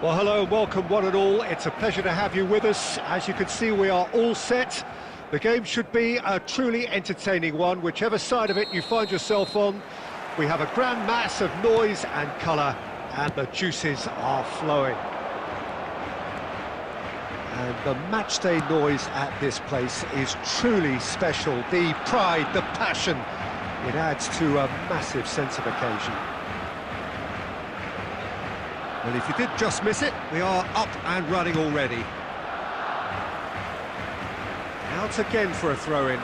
Well, hello and welcome one and all. It's a pleasure to have you with us. As you can see, we are all set. The game should be a truly entertaining one, whichever side of it you find yourself on. We have a grand mass of noise and colour, and the juices are flowing. And the matchday noise at this place is truly special. The pride, the passion, it adds to a massive sense of occasion. Well, if you did just miss it, we are up and running already. Out again for a throw-in.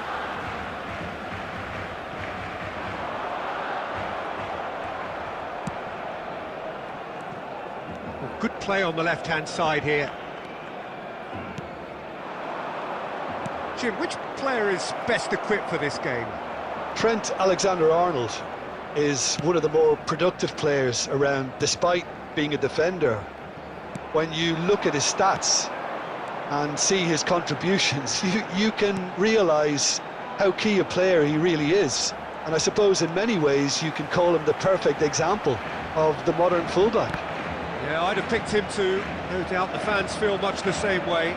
Well, good play on the left-hand side here. Jim, which player is best equipped for this game? Trent Alexander-Arnold is one of the more productive players around, despite being a defender. When you look at his stats and see his contributions, you can realise how key a player he really is. And I suppose in many ways you can call him the perfect example of the modern fullback. Yeah, I'd have picked him too. No doubt the fans feel much the same way.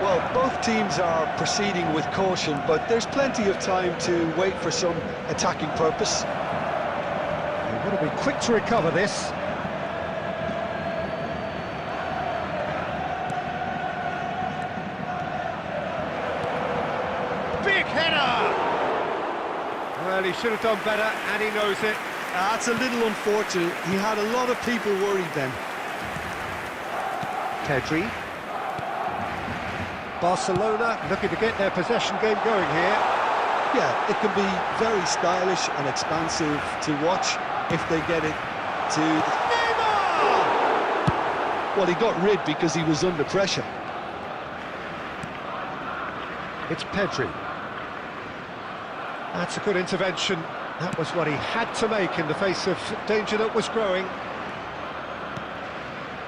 Well, both teams are proceeding with caution, but there's plenty of time to wait for some attacking purpose. They've got to be quick to recover this. Big header! Well, he should have done better, and he knows it. That's a little unfortunate. He had a lot of people worried then. Pedri. Barcelona looking to get their possession game going here. Yeah, it can be very stylish and expansive to watch if they get it to... Neymar! Well, he got rid because he was under pressure. It's Pedri. That's a good intervention. That was what he had to make in the face of danger that was growing.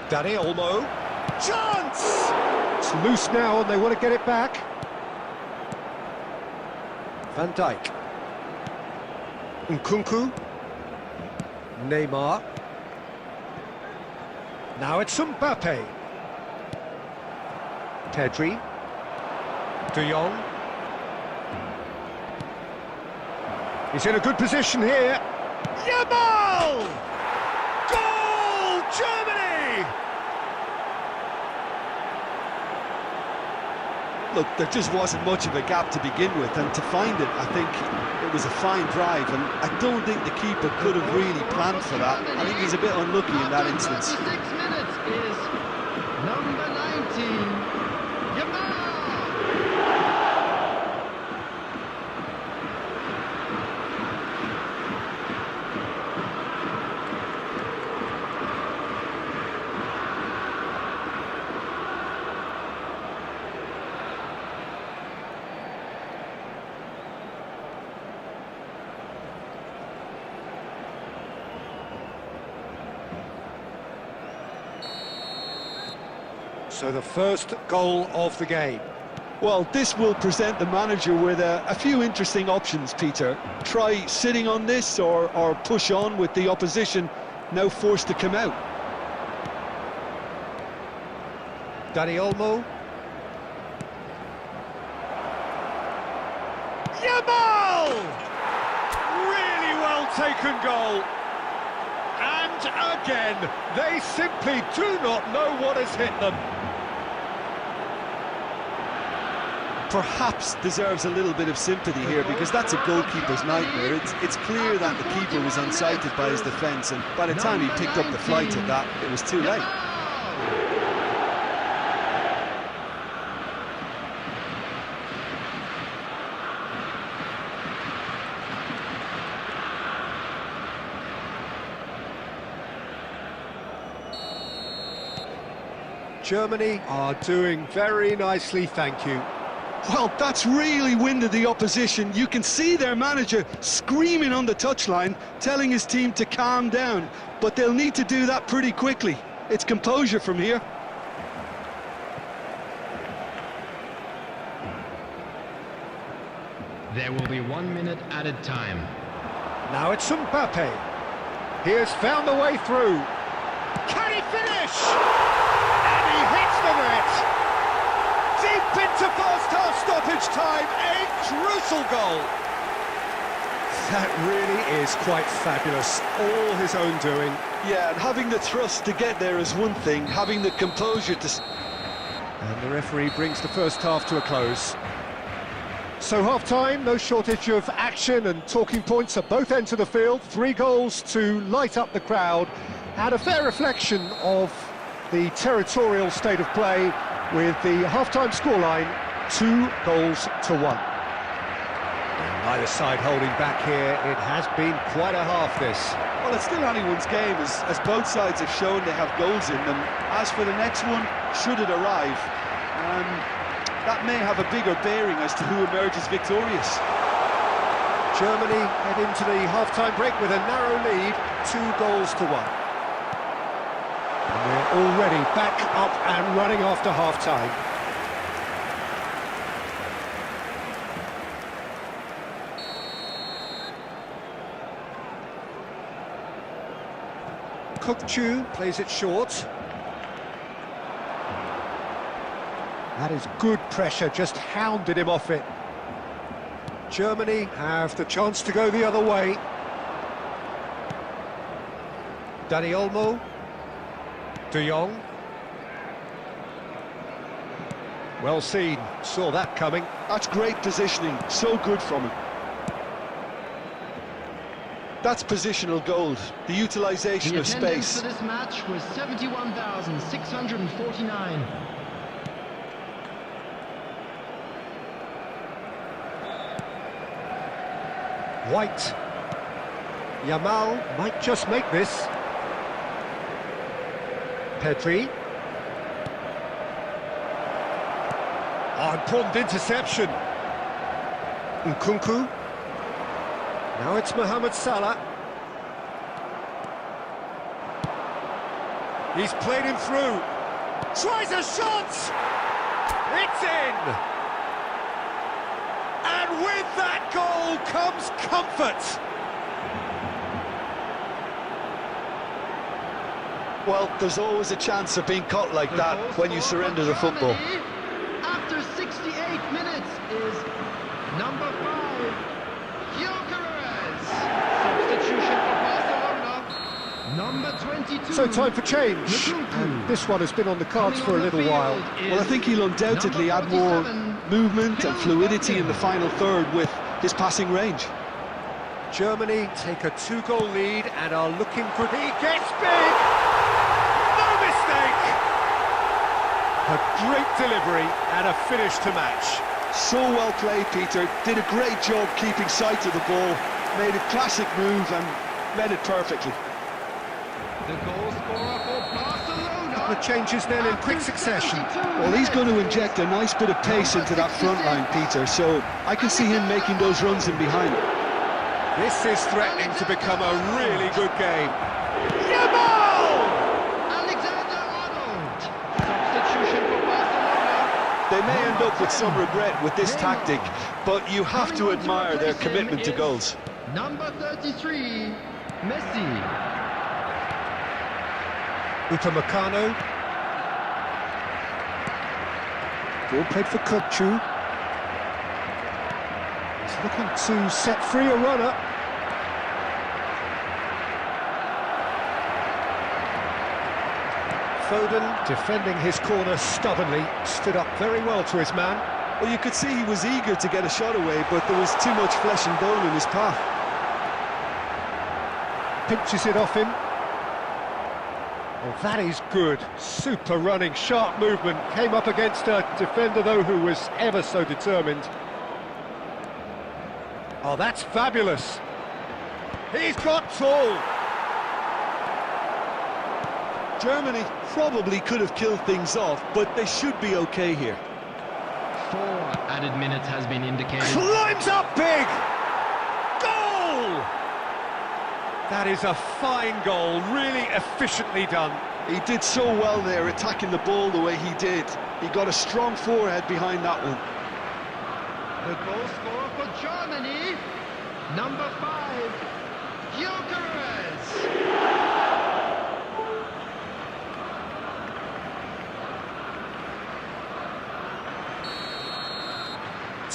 Dani Olmo. Chance! It's loose now and they want to get it back. Van Dijk. Nkunku. Neymar. Now it's Mbappe. Pedri. De Jong. He's in a good position here. Yamal! Goal! Germany! Look, there just wasn't much of a gap to begin with, and to find it, I think it was a fine drive, and I don't think the keeper could have really planned for that. I think he's a bit unlucky in that instance. 6 minutes is number 19, Yamal! So the first goal of the game. Well, this will present the manager with a few interesting options, Peter. Try sitting on this or push on with the opposition now forced to come out. Dani Olmo. Yamal! Really well taken goal. And again, they simply do not know what has hit them. Perhaps deserves a little bit of sympathy here, because that's a goalkeeper's nightmare. It's clear that the keeper was unsighted by his defence, and by the time he picked up the flight of that, it was too late. Germany are doing very nicely, thank you. Well, that's really winded the opposition. You can see their manager screaming on the touchline, telling his team to calm down, but they'll need to do that pretty quickly. It's composure from here. There will be 1 minute added time. Now it's Mbappe. He has found the way through. Can he finish? And he hits the net. Deep into first half stoppage time, a crucial goal. That really is quite fabulous, all his own doing. Yeah, and having the thrust to get there is one thing, having the composure to... And the referee brings the first half to a close. So half-time, no shortage of action and talking points at both ends of the field. 3 goals to light up the crowd, and a fair reflection of the territorial state of play with the half-time scoreline 2-1. Either side holding back here. It has been quite a half, this. Well, it's still anyone's game, as both sides have shown they have goals in them. As for the next one, should it arrive, that may have a bigger bearing as to who emerges victorious. Germany head into the half-time break with a narrow lead, 2-1. And we're already back up and running after half-time. Kukçu plays it short. That is good pressure, just hounded him off it. Germany have the chance to go the other way. Dani Olmo. De Jong. Well seen, saw that coming. That's great positioning, so good from him. That's positional gold, the utilisation of space. The attendance for this match was 71,649. White. Yamal might just make this. Pedri. Oh, important interception. Nkunku. Now it's Mohamed Salah. He's played him through. Tries a shot! It's in! And with that goal comes comfort. Well, there's always a chance of being caught like that when you surrender the football. After 68 minutes is number 5, Gyökeres. Substitution for Barcelona, number 22. So time for change. And this one has been on the cards for a little while. Well, I think he'll undoubtedly add more movement and fluidity in the final third with his passing range. Germany take a 2-goal lead and are looking good. He gets big! No mistake! A great delivery and a finish to match. So well played, Peter. Did a great job keeping sight of the ball. Made a classic move and read it perfectly. The goal scorer for Barcelona. The changes then in quick succession. Well, he's going to inject a nice bit of pace into that front line, Peter, so I can see him making those runs in behind. This is threatening to become a really good game. Yamal! Alexander-Arnold. Substitution for Barcelona. They may end up with some regret with this tactic, but you have to admire their commitment to goals. Number 33, Messi. Upamecano. Ball played for Kukçu. He's looking to set free a runner. Foden, defending his corner stubbornly, stood up very well to his man. Well, you could see he was eager to get a shot away, but there was too much flesh and bone in his path. Pinches it off him. Oh, that is good. Super running, sharp movement. Came up against a defender, though, who was ever so determined. Oh, that's fabulous. He's got tall. Germany probably could have killed things off, but they should be okay here. 4 added minutes has been indicated. Climbs up big! Goal! That is a fine goal, really efficiently done. He did so well there, attacking the ball the way he did. He got a strong forehead behind that one. The goal scorer for Germany, number 5,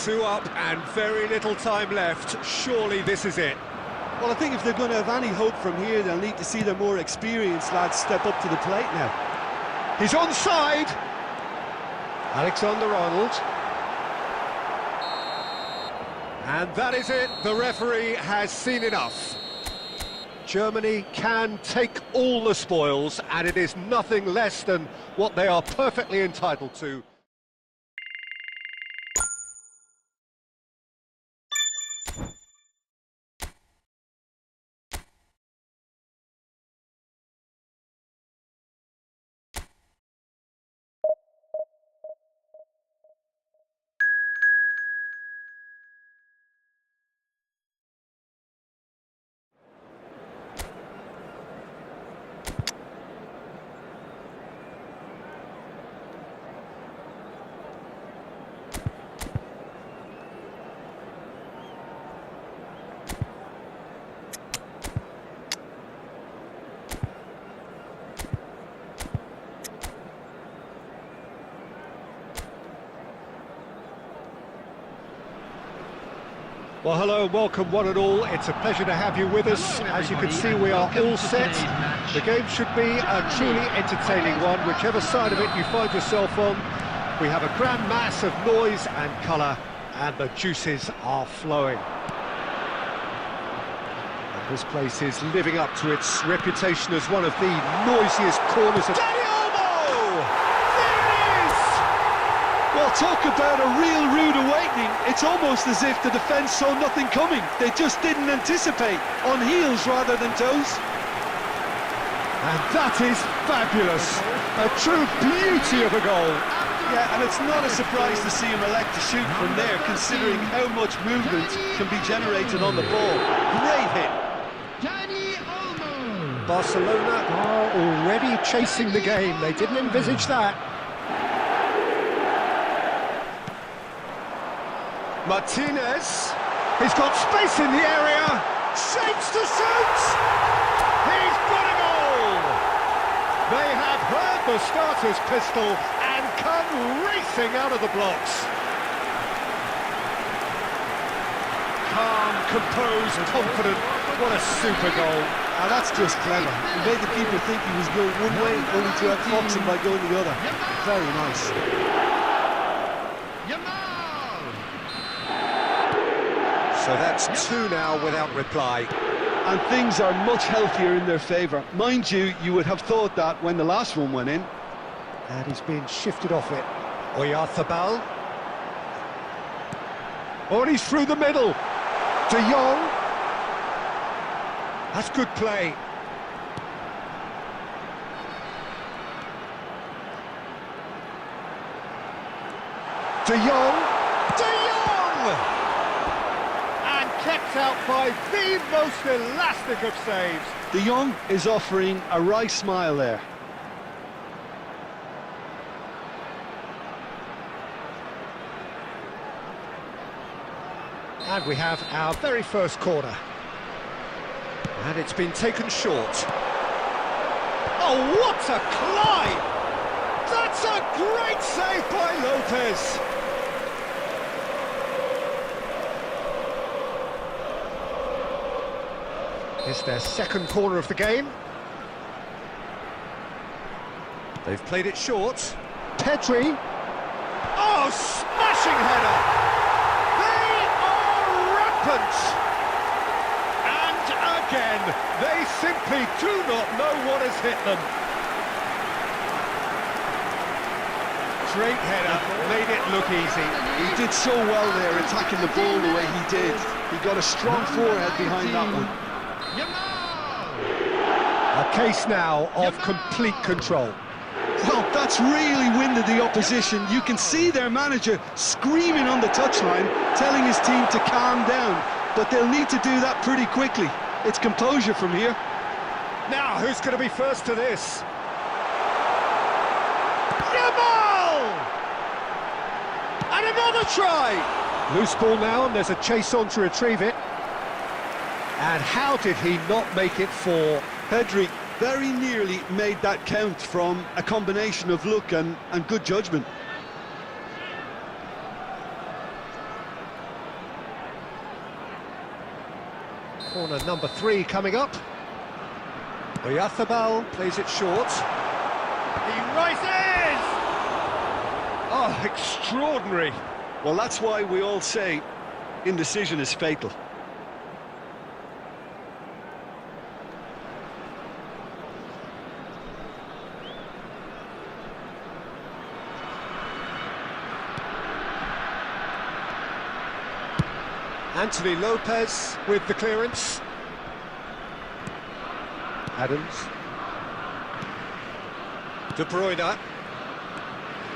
Two up and very little time left. Surely this is it. Well, I think if they're going to have any hope from here, they'll need to see their more experienced lads step up to the plate now. He's onside. Alexander-Arnold. And that is it. The referee has seen enough. Germany can take all the spoils, and it is nothing less than what they are perfectly entitled to. Well, hello and welcome one and all. It's a pleasure to have you with us. As you can see, we are all set. The game should be a truly entertaining one, whichever side of it you find yourself on. We have a grand mass of noise and colour, and the juices are flowing. And this place is living up to its reputation as one of the noisiest corners of... Well, talk about a real rude awakening. It's almost as if the defence saw nothing coming. They just didn't anticipate, on heels rather than toes. And that is fabulous. A true beauty of a goal. Yeah, and it's not a surprise to see him elect to shoot from there, considering how much movement can be generated on the ball. Great hit. Barcelona are already chasing the game. They didn't envisage that. Martinez, he's got space in the area, shapes to shoot, he's got a goal! They have heard the starter's pistol and come racing out of the blocks. Calm, composed, confident, what a super goal. Now that's just clever. He made the keeper think he was going one way, only to outfox him by going the other. Very nice. So that's two now without reply. And things are much healthier in their favour. Mind you, you would have thought that when the last one went in. And he's been shifted off it. Oyarzabal. Oh, and he's through the middle. De Jong. That's good play. De Jong. De Jong! Kept out by the most elastic of saves. De Jong is offering a wry smile there. And we have our very first corner. And it's been taken short. Oh, what a climb! That's a great save by Lopez. It's their second corner of the game. They've played it short. Pedri. Oh, smashing header! They are rampant! And again, they simply do not know what has hit them. Great header, made it look easy. He did so well there, attacking the ball the way he did. He got a strong forehead behind that one. A case now of complete control. Well, that's really winded the opposition. You can see their manager screaming on the touchline, telling his team to calm down. But they'll need to do that pretty quickly. It's composure from here. Now, who's going to be first to this? Yamal! And another try! Loose ball now, and there's a chase on to retrieve it. And how did he not make it four? Pedri very nearly made that count from a combination of luck and good judgment. Corner number 3 coming up. Oyarzabal plays it short. He rises! Oh, extraordinary. Well, that's why we all say indecision is fatal. Anthony Lopez with the clearance. Adams. De Bruyne.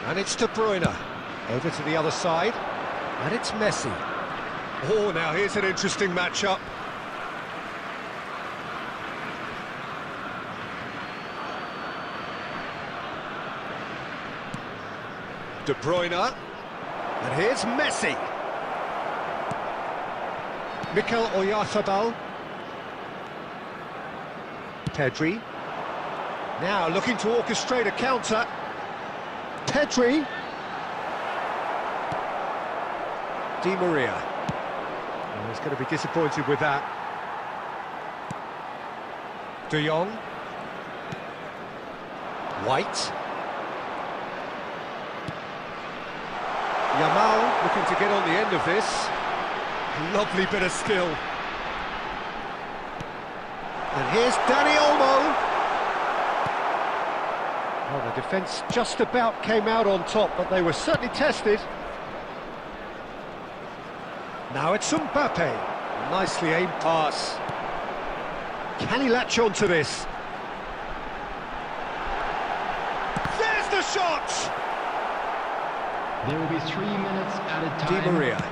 And it's De Bruyne. Over to the other side. And it's Messi. Oh, now here's an interesting matchup. De Bruyne. And here's Messi. Mikel Oyarzabal. Pedri. Now looking to orchestrate a counter. Pedri. Di Maria. Oh, he's going to be disappointed with that. De Jong. White. Yamal looking to get on the end of this. Lovely bit of skill. And here's Dani Olmo. Well, the defence just about came out on top, but they were certainly tested. Now it's Mbappe. Nicely aimed pass. Can he latch on to this? There's the shot! There will be 3 minutes added time. Di Maria.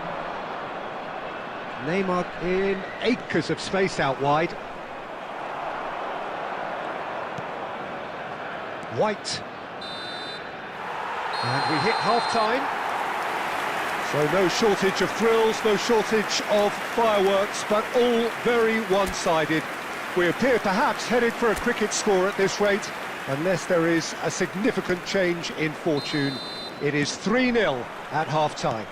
Neymar in acres of space out wide. White. And we hit half-time. So no shortage of thrills, no shortage of fireworks, but all very one-sided. We appear perhaps headed for a cricket score at this rate, unless there is a significant change in fortune. It is 3-0 at half-time.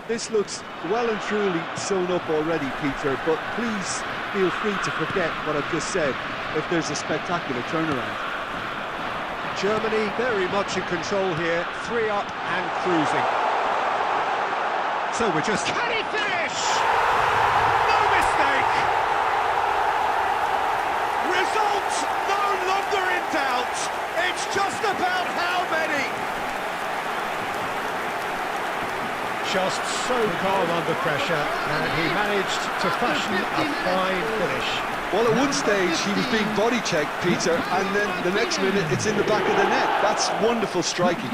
This looks well and truly sewn up already, Peter, but please feel free to forget what I've just said if there's a spectacular turnaround. Germany very much in control here, 3 up and cruising. So we're just... Can he finish? No mistake! Result no longer in doubt. It's just about how many. Just so calm under pressure, and he managed to fashion a fine finish. Well, at one stage he was being body checked, Peter, and then the next minute it's in the back of the net. That's wonderful striking.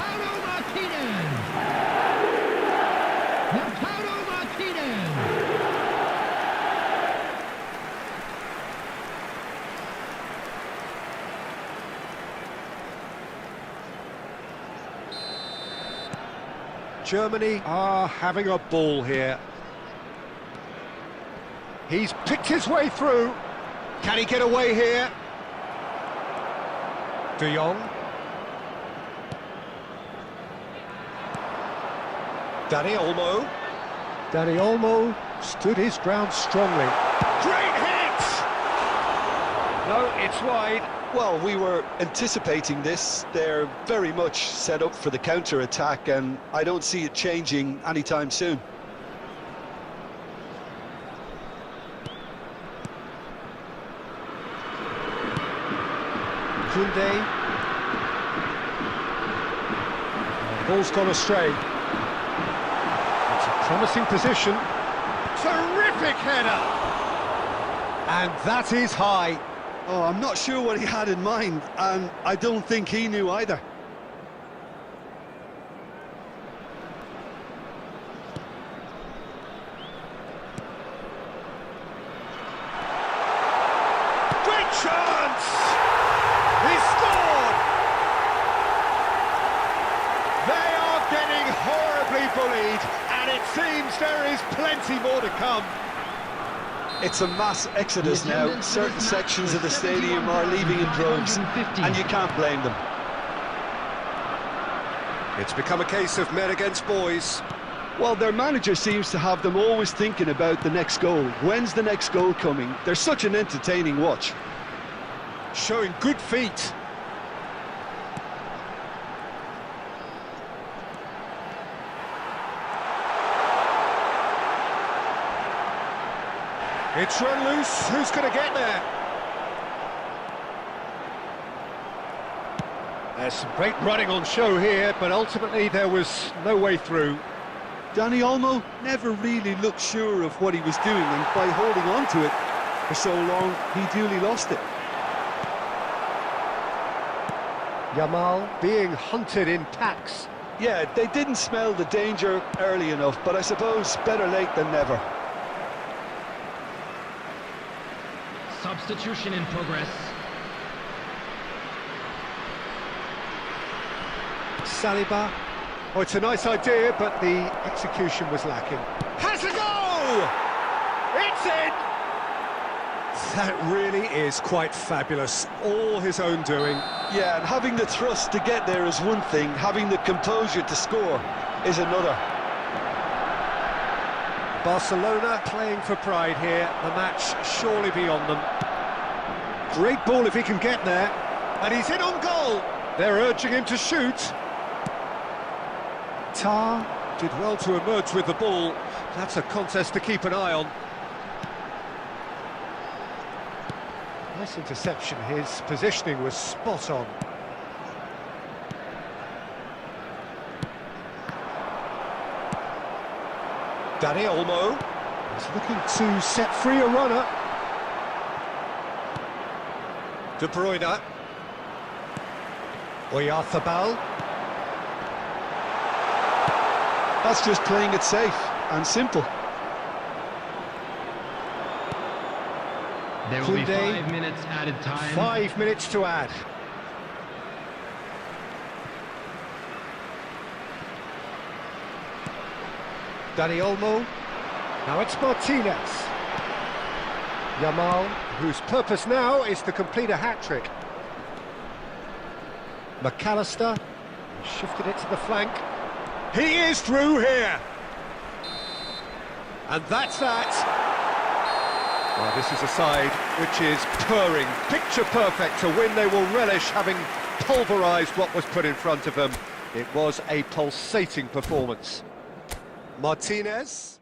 Germany are having a ball here. He's picked his way through. Can he get away here? De Jong. Dani Olmo. Dani Olmo stood his ground strongly. Great hit! No, it's wide. Well, we were anticipating this. They're very much set up for the counter-attack, and I don't see it changing anytime soon. Koundé. The ball's gone astray. It's a promising position. Terrific header! And that is high. Oh, I'm not sure what he had in mind, and I don't think he knew either. Great chance! He scored! They are getting horribly bullied, and it seems there is plenty more to come. It's a mass exodus The now. attendance for Certain this match sections was of the stadium are leaving in droves, 71,550. and you can't blame them. It's become a case of men against boys. Well, their manager seems to have them always thinking about the next goal. When's the next goal coming? They're such an entertaining watch. Showing good feet. It's run loose. Who's going to get there? There's some great running on show here, but ultimately there was no way through. Danny Olmo never really looked sure of what he was doing, and by holding on to it for so long, he duly lost it. Yamal being hunted in packs. Yeah, they didn't smell the danger early enough, but I suppose better late than never. Substitution in progress. Saliba. Oh, it's a nice idea, but the execution was lacking. Has a go! It's in! That really is quite fabulous. All his own doing. Yeah, and having the thrust to get there is one thing, having the composure to score is another. Barcelona playing for pride here. The match surely beyond them. Great ball if he can get there. And he's in on goal. They're urging him to shoot. Tar did well to emerge with the ball. That's a contest to keep an eye on. Nice interception. His positioning was spot on. Danny Olmo is looking to set free a runner. De Bruyne. Oyarzabal. That's just playing it safe and simple. There will be Koundé. 5 minutes added time. 5 minutes to add. Danny Olmo. Now it's Martinez. Yamal, whose purpose now is to complete a hat-trick. McAllister shifted it to the flank. He is through here. And that's that. Well, this is a side which is purring, picture perfect. To win, they will relish having pulverised what was put in front of them. It was a pulsating performance. Martinez.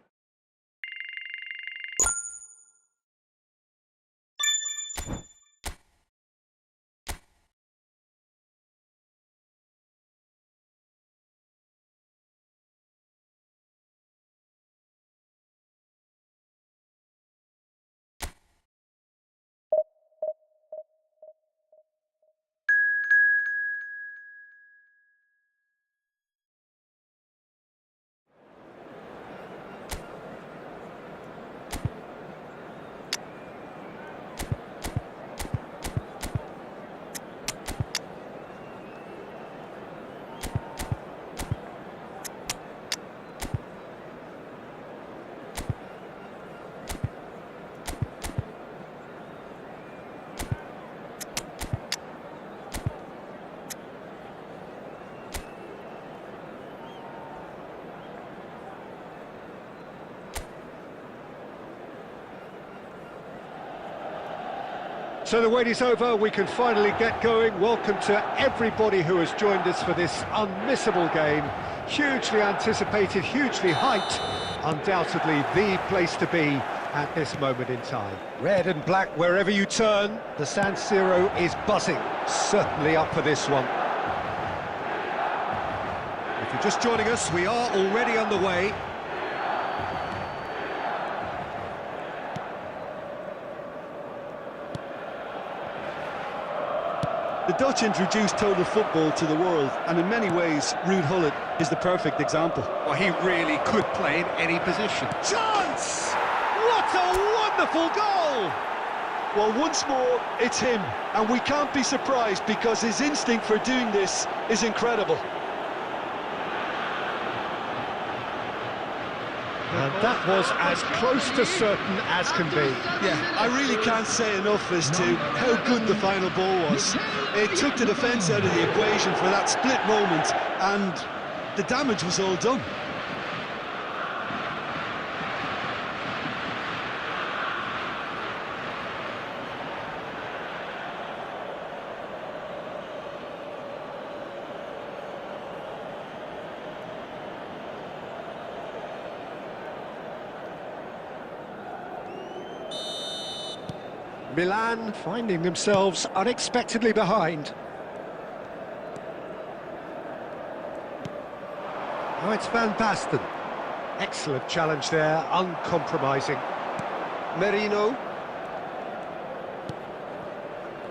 So the wait is over, we can finally get going. Welcome to everybody who has joined us for this unmissable game. Hugely anticipated, hugely hyped. Undoubtedly the place to be at this moment in time. Red and black wherever you turn. The San Siro is buzzing. Certainly up for this one. If you're just joining us, we are already underway. The Dutch introduced total football to the world, and in many ways, Ruud Gullit is the perfect example. Well, he really could play in any position. Chance! What a wonderful goal! Well, once more, it's him, and we can't be surprised because his instinct for doing this is incredible. And that was as close to certain as can be. Yeah, I really can't say enough as to how good the final ball was. It took the defence out of the equation for that split moment, and the damage was all done. Milan finding themselves unexpectedly behind. Oh, it's Van Basten. Excellent challenge there, uncompromising. Merino.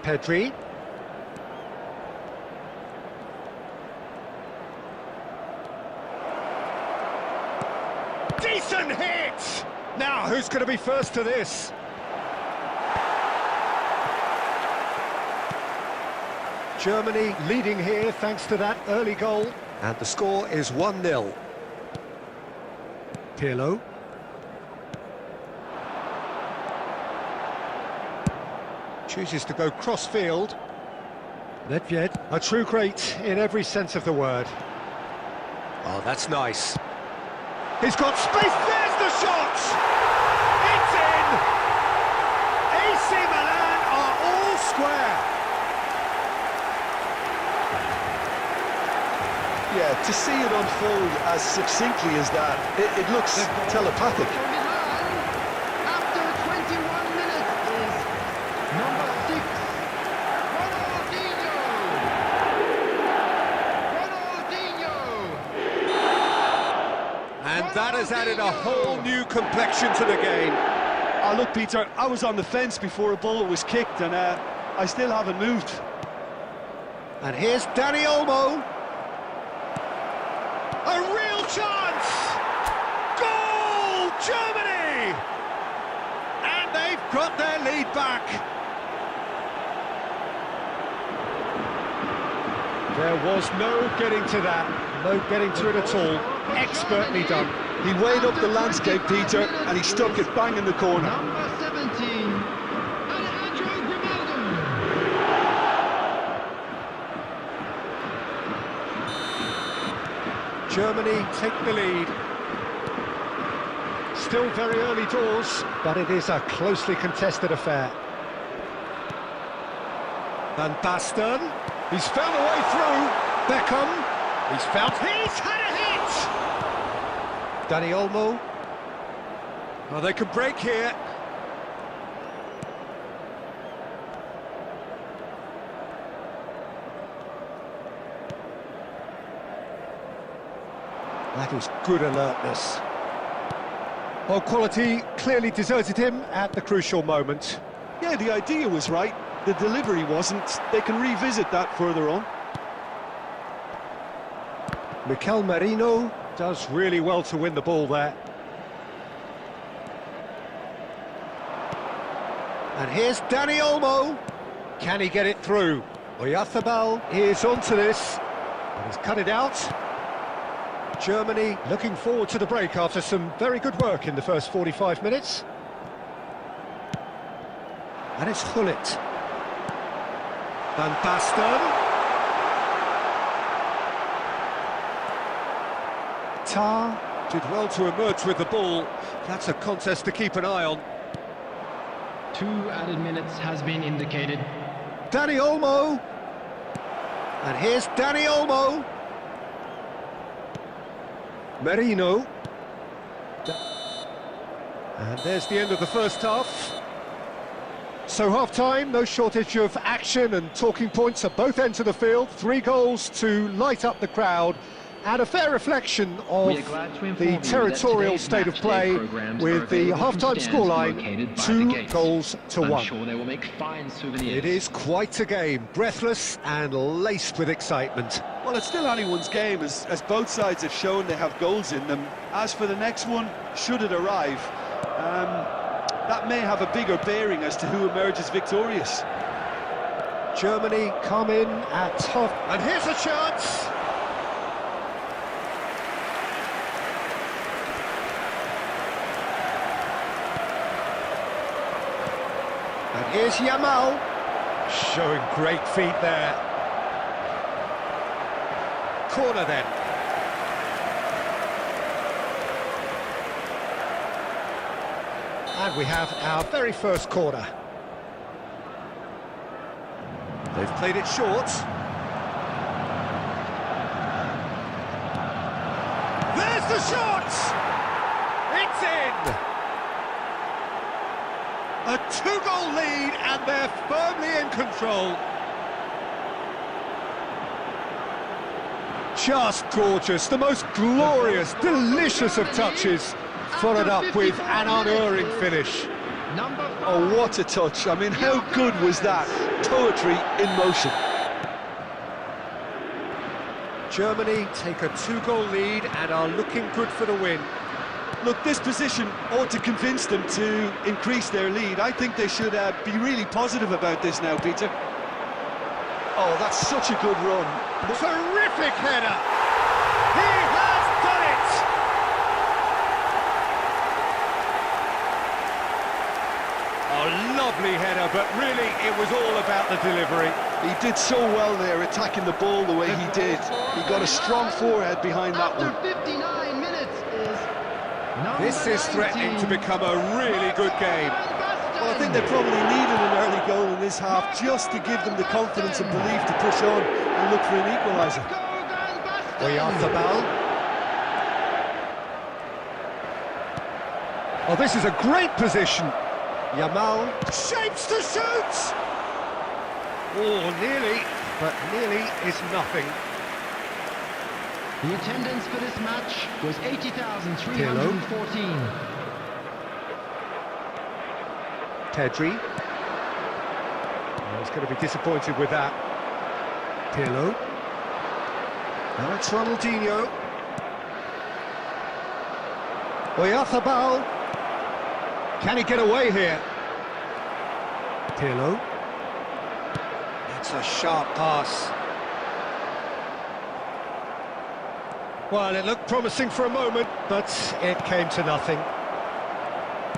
Pedri. Decent hit! Now, who's going to be first to this? Germany leading here thanks to that early goal. And the score is 1-0. Pirlo. Chooses to go cross-field. Nedved, a true great in every sense of the word. Oh, that's nice. He's got space, there's the shot! It's in! AC Milan are all square. Yeah, to see it unfold as succinctly as that, it looks telepathic. After 21 minutes is number 6, Ronaldinho! And that has added a whole new complexion to the game. Oh, look, Peter, I was on the fence before a ball was kicked, and I still haven't moved. And here's Dani Olmo. A real chance! Goal, Germany! And they've got their lead back. There was no getting to that, no getting to it at all. Expertly done. He weighed up the landscape, Peter, and he stuck it bang in the corner. Number 17, Alejandro Grimaldo! Germany take the lead. Still very early doors, but it is a closely contested affair. Van Basten, he's found a way through. Beckham, he's had a hit! Dani Olmo. Oh, they can break here. That is good alertness. Well, quality clearly deserted him at the crucial moment. Yeah, the idea was right. The delivery wasn't. They can revisit that further on. Mikel Merino does really well to win the ball there. And here's Dani Olmo. Can he get it through? Oyarzabal is onto this. And he's cut it out. Germany looking forward to the break after some very good work in the first 45 minutes. And it's Hullet. Van Basten. Tar did well to emerge with the ball. That's a contest to keep an eye on. 2 added minutes has been indicated. Dani Olmo. And here's Dani Olmo. Merino. And there's the end of the first half. So half-time, no shortage of action and talking points at both ends of the field. 3 goals to light up the crowd. And a fair reflection of the territorial state of play with the half-time scoreline 2 goals to 1. Sure they will make fine souvenirs. It is quite a game, breathless and laced with excitement. Well, it's still anyone's game, as both sides have shown they have goals in them. As for the next one, should it arrive, that may have a bigger bearing as to who emerges victorious. Germany come in at top, and here's a chance. And here's Yamal, showing great feet there. Corner then. And we have our very first corner. They've played it short. There's the shot! It's in! A two-goal lead and they're firmly in control. Just gorgeous, the most glorious, delicious of touches, followed up with an unerring finish. Oh, what a touch. I mean, how good was that? Poetry in motion. Germany take a two-goal lead and are looking good for the win. Look, this position ought to convince them to increase their lead. I think they should be really positive about this now, Peter. Oh, that's such a good run. Terrific header! He has done it! A lovely header, but really it was all about the delivery. He did so well there, attacking the ball the way he did. He got a strong forehead behind that one. After 59 minutes is This is threatening to become a really good game. Well, I think they probably needed an early goal in this half just to give them the confidence and belief to push on and look for an equaliser. Oyarzabal. Oh, this is a great position. Yamal shapes to shoot! Oh, nearly, but nearly is nothing. The attendance for this match was 80,314. Pedri. Oh, he's going to be disappointed with that. Pirlo. Now it's Ronaldinho. Oyarzabal. Can he get away here? Pirlo. It's a sharp pass. Well, it looked promising for a moment, but it came to nothing.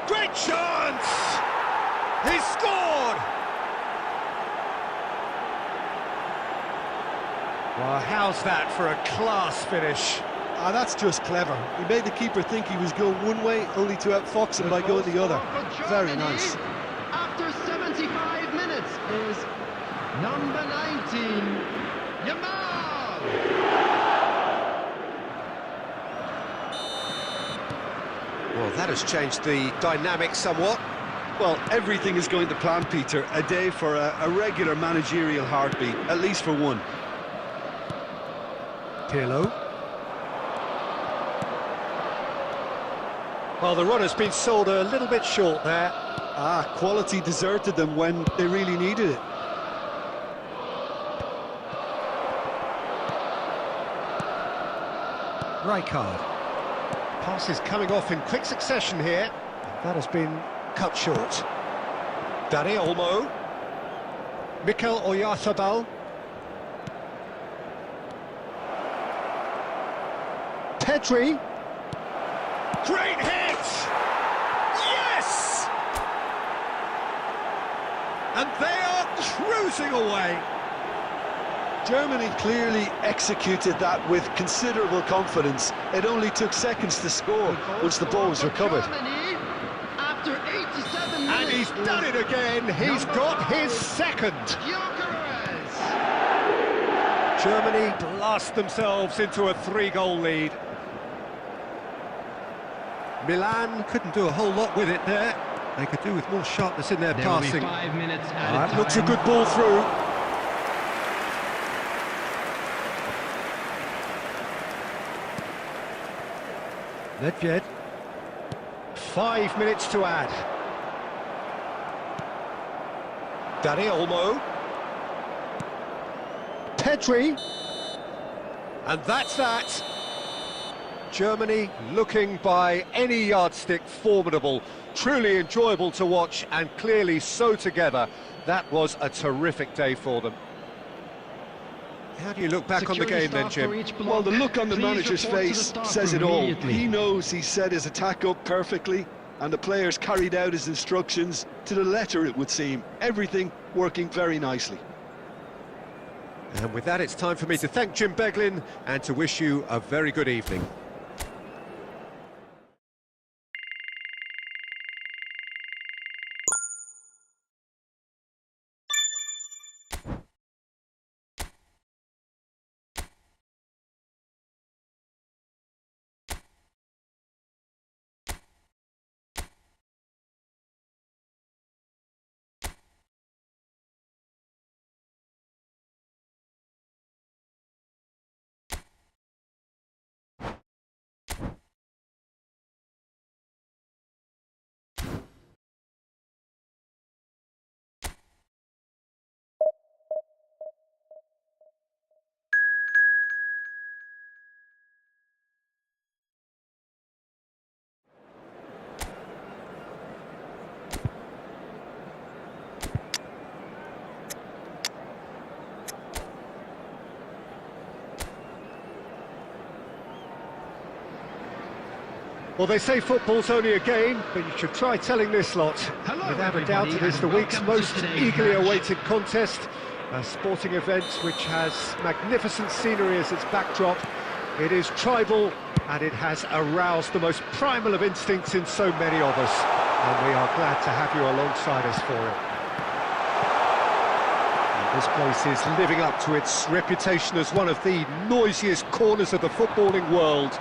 Great chance! He scored! Well, how's that for a class finish? Ah, that's just clever. He made the keeper think he was going one way, only to outfox him by going the other. Very nice. After 75 minutes is number 19, Yamal! Well, that has changed the dynamic somewhat. Well, everything is going to plan, Peter. A day for a regular managerial heartbeat, at least for one. Pirlo. Well, the run has been sold a little bit short there. Ah, quality deserted them when they really needed it. Rijkaard. Pass is coming off in quick succession here. That has been cut short. Dani Olmo. Mikel Oyarzabal. Pedri. Great hit! Yes! And they are cruising away. Germany clearly executed that with considerable confidence. It only took seconds to score once the ball was recovered. Germany, after 87 minutes, And he's done it again. He's got his second. Gyökeres. Germany blast themselves into a three-goal lead. Milan couldn't do a whole lot with it there. They could do with more sharpness in their There will be passing. 5 minutes That added looks a time. good ball through. Nedved. 5 minutes to add. Dani Olmo. Pedri. And that's that. Germany looking by any yardstick formidable, truly enjoyable to watch and clearly so together. That was a terrific day for them. How do you look back on the game then, Jim? Well, the look on the manager's face says it all. He knows he set his attack up perfectly and the players carried out his instructions to the letter, it would seem. Everything working very nicely. And with that, it's time for me to thank Jim Beglin and to wish you a very good evening. Well, they say football's only a game, but you should try telling this lot. Hello, Without a doubt, it is the week's most eagerly awaited contest. A sporting event which has magnificent scenery as its backdrop. It is tribal, and it has aroused the most primal of instincts in so many of us. And we are glad to have you alongside us for it. And this place is living up to its reputation as one of the noisiest corners of the footballing world.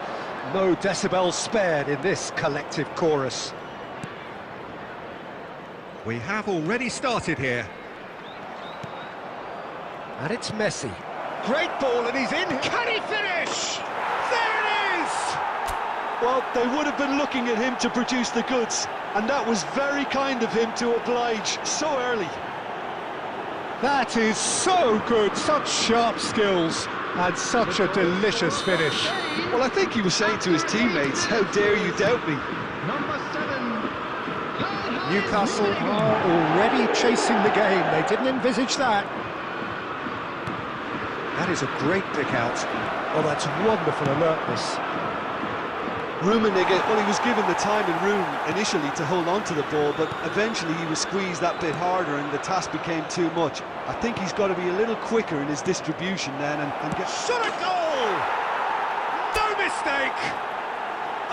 No decibels spared in this collective chorus. We have already started here. And it's Messi. Great ball, and he's in. Can he finish? There it is! Well, they would have been looking at him to produce the goods, and that was very kind of him to oblige so early. That is so good, such sharp skills, and such a delicious finish. Well, I think he was saying to his teammates, how dare you doubt me? Number 7. Newcastle are already chasing the game. They didn't envisage that. That is a great pick out. Oh, that's wonderful alertness. Rummenigge, well, he was given the time and room initially to hold on to the ball, but eventually he was squeezed that bit harder and the task became too much. I think he's got to be a little quicker in his distribution then and get... Shot a goal! No mistake!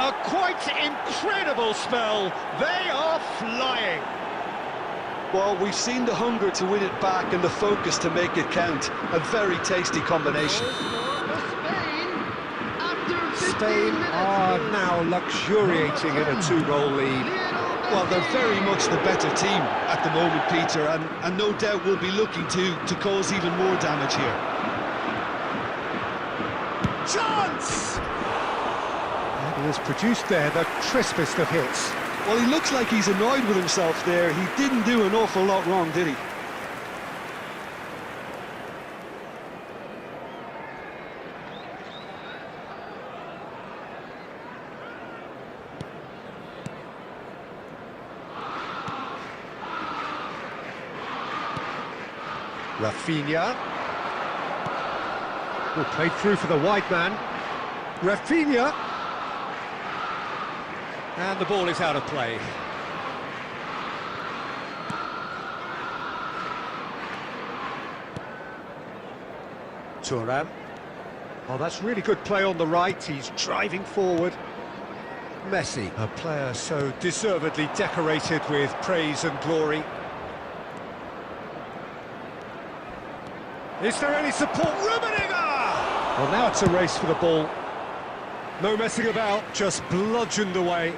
A quite incredible spell. They are flying. Well, we've seen the hunger to win it back and the focus to make it count. A very tasty combination. Spain are now luxuriating in a 2-goal lead. Well, they're very much the better team at the moment, Peter, and no doubt will be looking to cause even more damage here. Chance! And he has produced there the crispest of hits. Well, he looks like he's annoyed with himself there. He didn't do an awful lot wrong, did he? Rafinha. Well, played through for the wide man. Rafinha. And the ball is out of play. Thuram. Oh, that's really good play on the right. He's driving forward. Messi, a player so deservedly decorated with praise and glory. Is there any support? Rummenigge! Well, now it's a race for the ball. No messing about, just bludgeoned away.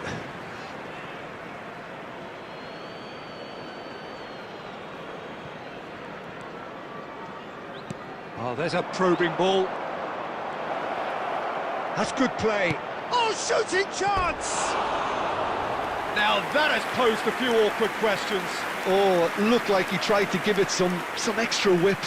Oh, there's a probing ball. That's good play. Oh, shooting chance! Now that has posed a few awkward questions. Oh, it looked like he tried to give it some extra whip.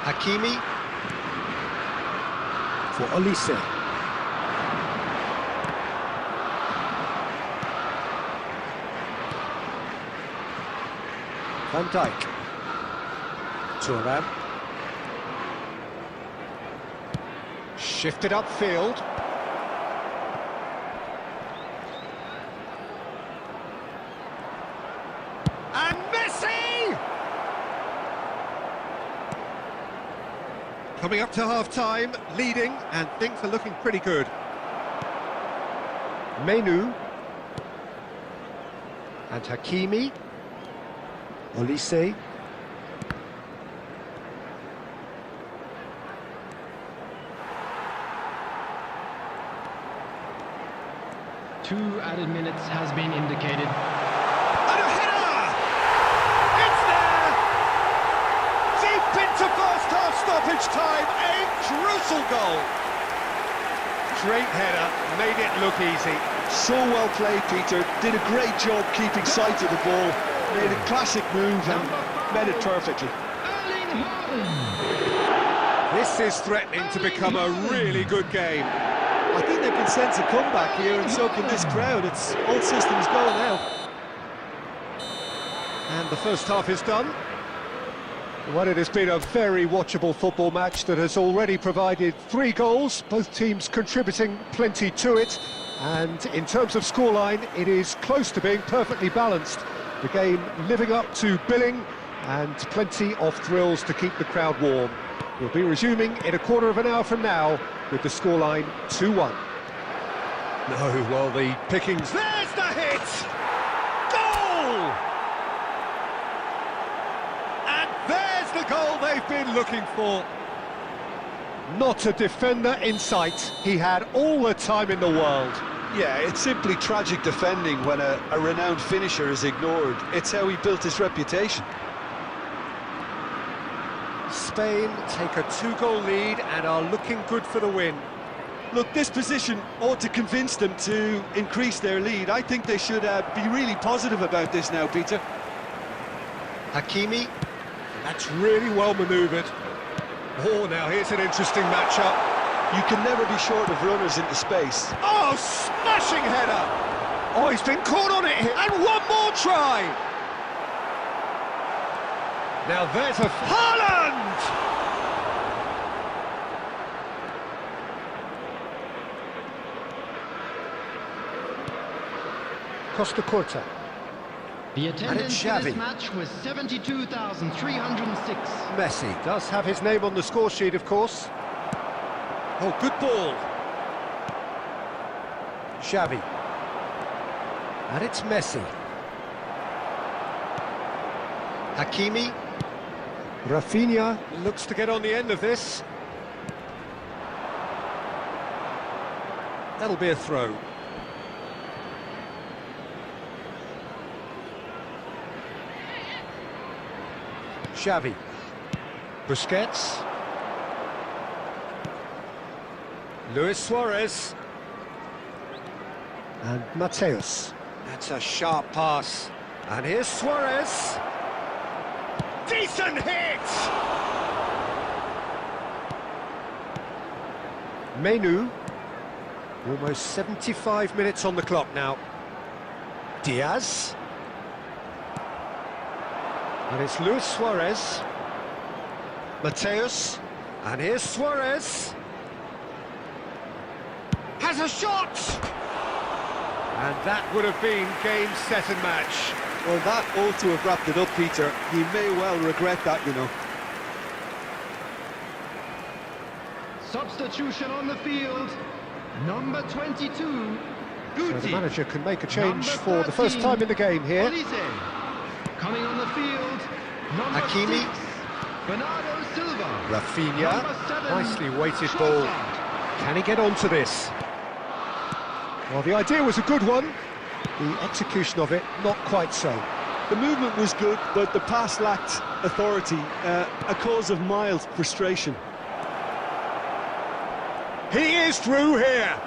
Hakimi for Olise. Van Dijk. Thuram. Shifted upfield. And Messi! Coming up to half-time, leading, and things are looking pretty good. Menu. And Hakimi. Olise. Two added minutes has been indicated. And a header! It's there! Deep into first half stoppage time, a crucial goal. Great header, made it look easy. So well played, Peter. Did a great job keeping sight of the ball. Made a classic move and met it perfectly. This is threatening to become a really good game. I think they can sense a comeback here, and so can this crowd. It's all systems go now. And the first half is done. Well, it has been a very watchable football match that has already provided 3 goals, both teams contributing plenty to it. And in terms of scoreline, it is close to being perfectly balanced. The game living up to billing and plenty of thrills to keep the crowd warm. We'll be resuming in a quarter of an hour from now with the scoreline 2-1. No, well, the pickings... There's the hit! Goal! And there's the goal they've been looking for. Not a defender in sight. He had all the time in the world. Yeah, it's simply tragic defending when a renowned finisher is ignored. It's how he built his reputation. Spain take a 2-goal lead and are looking good for the win. Look, this position ought to convince them to increase their lead. I think they should be really positive about this now, Peter. Hakimi, that's really well manoeuvred. Oh, now here's an interesting matchup. You can never be short of runners into space. Oh, smashing header! Oh, he's been caught on it here, and one more try! Now there's a... Haaland! Costa Corta. The attendance in Xavi. this match was 72,306. Messi does have his name on the score sheet, of course. Oh, good ball. Xavi. And it's Messi. Hakimi. Rafinha looks to get on the end of this. That'll be a throw. Xavi. Busquets. Luis Suarez. And Mateus. That's a sharp pass. And here's Suarez. Decent hit! Menu. Almost 75 minutes on the clock now. Diaz. And it's Luis Suarez. Mateus. And here's Suarez. Has a shot! And that would have been game, set and match. Well, that ought to have wrapped it up, Peter. He may well regret that, you know. Substitution on the field. Number 22, So Guti. the manager can make a change Number for the first 13, time in the game here. Olise. Coming on the field, number Hakimi. 6, Bernardo Silva. Rafinha, Number 7, nicely weighted ball. Trossard. Can he get onto this? Well, the idea was a good one. The execution of it, not quite so. The movement was good, but the pass lacked authority, a cause of mild frustration. He is through here.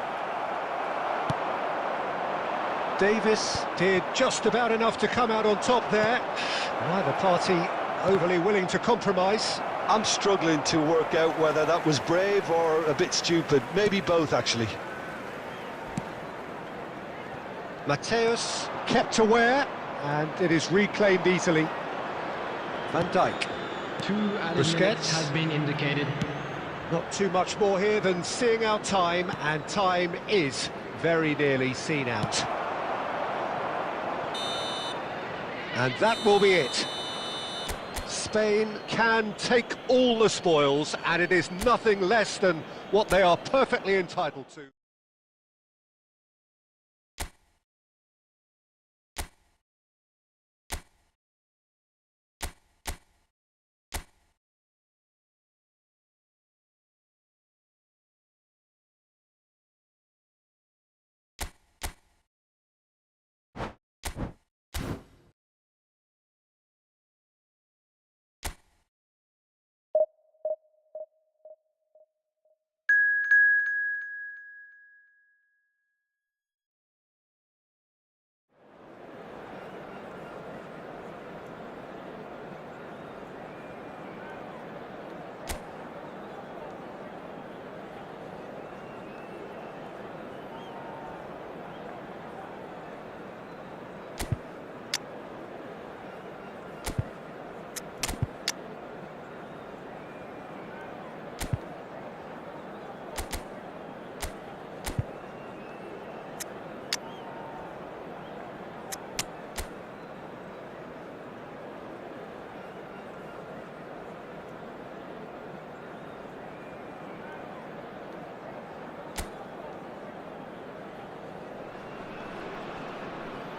Davis did just about enough to come out on top there. Neither party overly willing to compromise. I'm struggling to work out whether that was brave or a bit stupid. Maybe both, actually. Mateus kept aware, and it is reclaimed easily. Van Dijk. 2 added Busquets. minutes has been indicated. Not too much more here than seeing out time, and time is very nearly seen out. And that will be it. Spain can take all the spoils, and it is nothing less than what they are perfectly entitled to.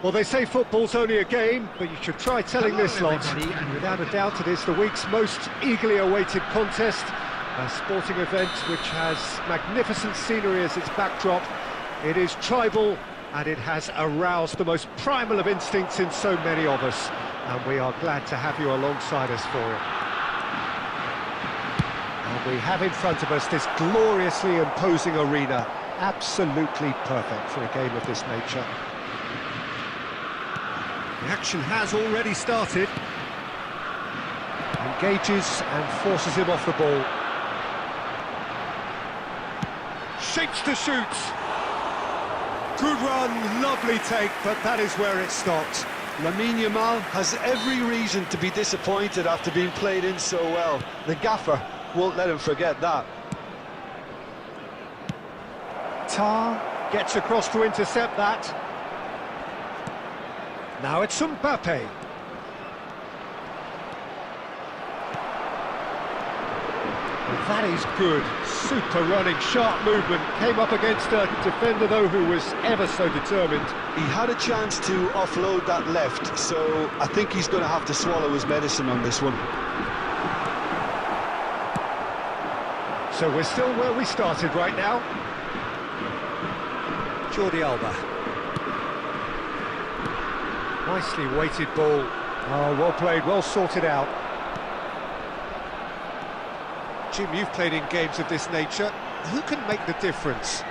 Well, they say football's only a game, but you should try telling this lot. And without a doubt, it is the week's most eagerly awaited contest. A sporting event which has magnificent scenery as its backdrop. It is tribal, and it has aroused the most primal of instincts in so many of us. And we are glad to have you alongside us for it. And we have in front of us this gloriously imposing arena. Absolutely perfect for a game of this nature. The action has already started. Engages and forces him off the ball. Shapes to shoot. Good run, lovely take, but that is where it stopped. Lamine Yamal has every reason to be disappointed after being played in so well. The gaffer won't let him forget that. Tar gets across to intercept that. Now it's Mbappe. That is good. Super running, sharp movement. Came up against a defender, though, who was ever so determined. He had a chance to offload that left, so I think he's going to have to swallow his medicine on this one. So we're still where we started right now. Jordi Alba. Nicely weighted ball. Oh, well played, well sorted out. Jim, you've played in games of this nature. Who can make the difference?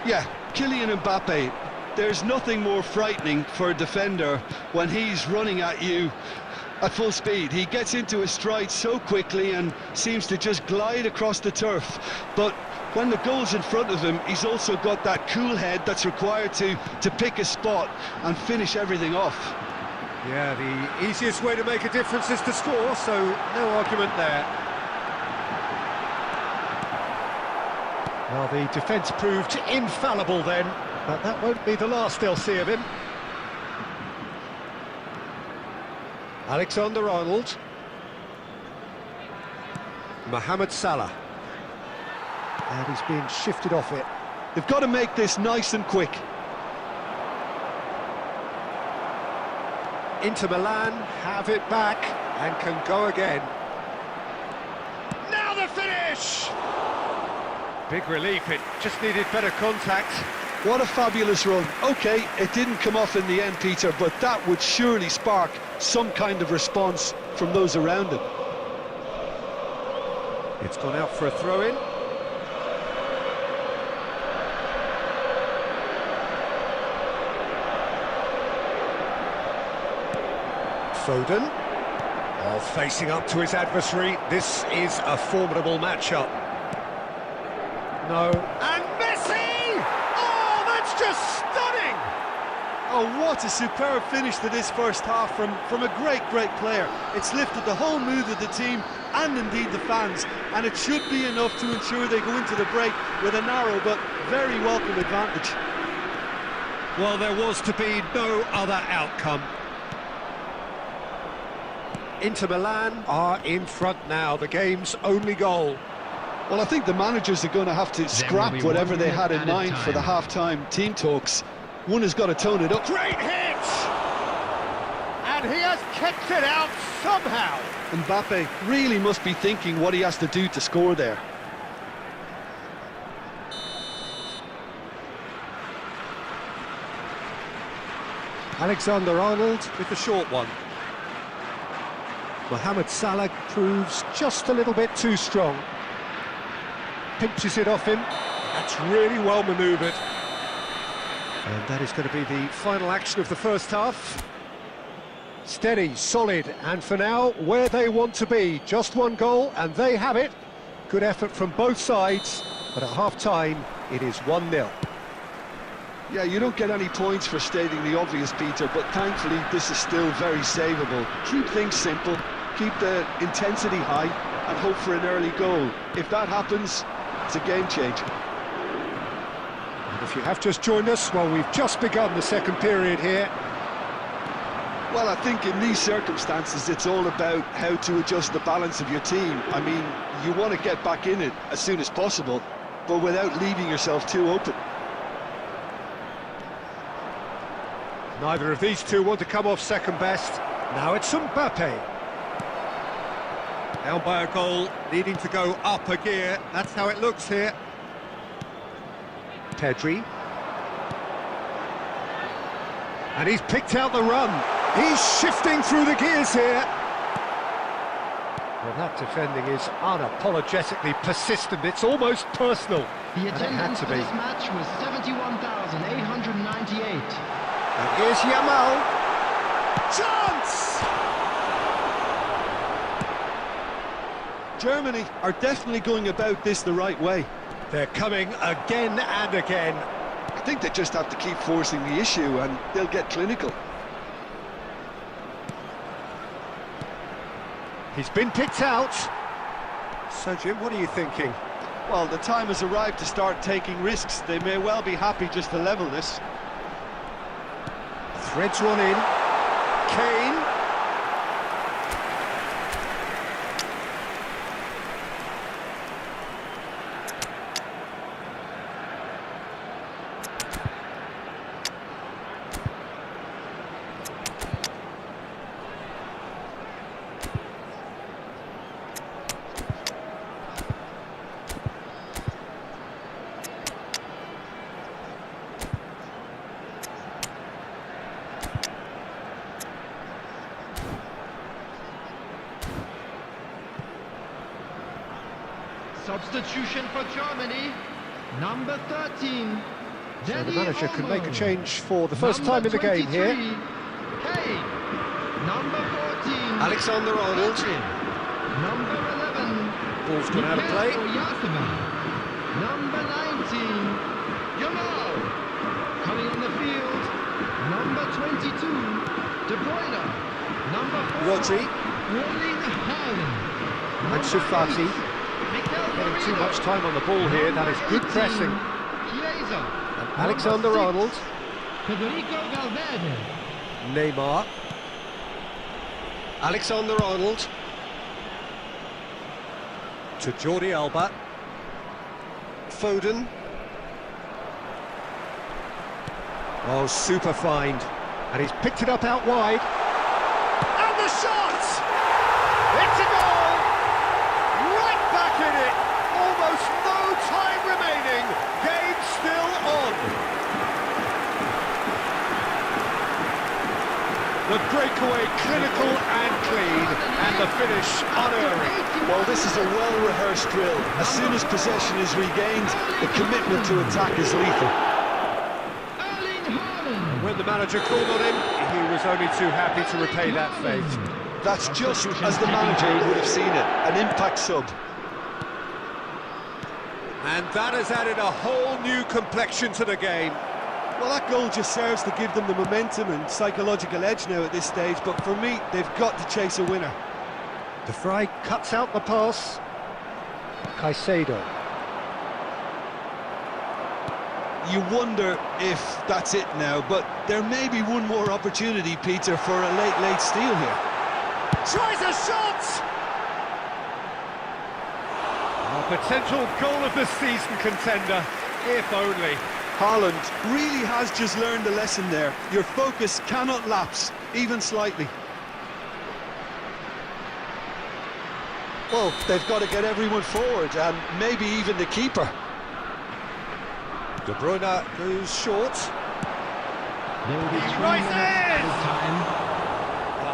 Yeah, Kylian Mbappe. There's nothing more frightening for a defender when he's running at you at full speed. He gets into his stride so quickly and seems to just glide across the turf. But when the goal's in front of him, he's also got that cool head that's required to pick a spot and finish everything off. Yeah, the easiest way to make a difference is to score, so no argument there. Well, the defence proved infallible then, but that won't be the last they'll see of him. Alexander-Arnold. Mohamed Salah. And he's being shifted off it. They've got to make this nice and quick. Inter Milan have it back and can go again. Now the finish! Big relief, it just needed better contact. What a fabulous run. OK, it didn't come off in the end, Peter, but that would surely spark some kind of response from those around him. It's gone out for a throw-in. Foden. Oh, facing up to his adversary. This is a formidable matchup. No. And Messi! Oh, that's just stunning! Oh, what a superb finish to this first half from a great player. It's lifted the whole mood of the team and indeed the fans, and it should be enough to ensure they go into the break with a narrow but very welcome advantage. Well, there was to be no other outcome. Inter Milan are in front now, the game's only goal. Well, I think the managers are going to have to scrap whatever they had in mind for the half-time team talks. One has got to tone it up. Great hit! And he has kept it out somehow. Mbappe really must be thinking what he has to do to score there. Alexander-Arnold with the short one. Mohamed Salah proves just a little bit too strong. Pinches it off him. That's really well manoeuvred. And that is going to be the final action of the first half. Steady, solid, and for now, where they want to be. Just one goal, and they have it. Good effort from both sides, but at half-time, it is 1-0. Yeah, you don't get any points for stating the obvious, Peter, but thankfully this is still very savable. Keep things simple, keep the intensity high, and hope for an early goal. If that happens, it's a game changer. And if you have just joined us, well, we've just begun the second period here. Well, I think in these circumstances, it's all about how to adjust the balance of your team. I mean, you want to get back in it as soon as possible, but without leaving yourself too open. Neither of these two want to come off second best. Now it's Mbappe. Down by a goal, needing to go up a gear. That's how it looks here. Pedri. And he's picked out the run. He's shifting through the gears here. Well, that defending is unapologetically persistent. It's almost personal. The attendance to for be. this match was 71,898. And here's Yamal. Chance! Germany are definitely going about this the right way. They're coming again and again. I think they just have to keep forcing the issue and they'll get clinical. He's been picked out. So, Jim, what are you thinking? Well, the time has arrived to start taking risks. They may well be happy just to level this. Threads one in. Kane. Substitution for Germany, number 13. So the manager can make a change for the first time in the game here. Kane, number 14. Alexander-Arnold. Number 11. Ball's gone out of play. Number 19. Yamal. Coming on the field. Number 22. De Bruyne. Number 4. Rodri. Erling Haaland. And Sufati. Getting too much time on the ball here. That is good pressing. Chiesa. And Alexander-Arnold. Federico Valverde. Neymar. Alexander-Arnold. To Jordi Alba. Foden. Oh, super find. And he's picked it up out wide. And the shot! It's a goal! Right back in it! Almost no time remaining. Game still on. The breakaway clinical and clean, and the finish unerring. Well, this is a well-rehearsed drill. As soon as possession is regained, the commitment to attack is lethal. Erling Haaland. When the manager called on him, he was only too happy to repay that favour. That's just as the manager would have seen it, an impact sub. And that has added a whole new complexion to the game. Well, that goal just serves to give them the momentum and psychological edge now at this stage, but for me, they've got to chase a winner. De Vrij cuts out the pass. Caicedo. You wonder if that's it now, but there may be one more opportunity, Peter, for a late steal here. Tries a shot! A potential goal of the season contender, if only. Haaland really has just learned a lesson there. Your focus cannot lapse, even slightly. Well, they've got to get everyone forward, and maybe even the keeper. De Bruyne goes short. There will be He 3 rises! minutes added time.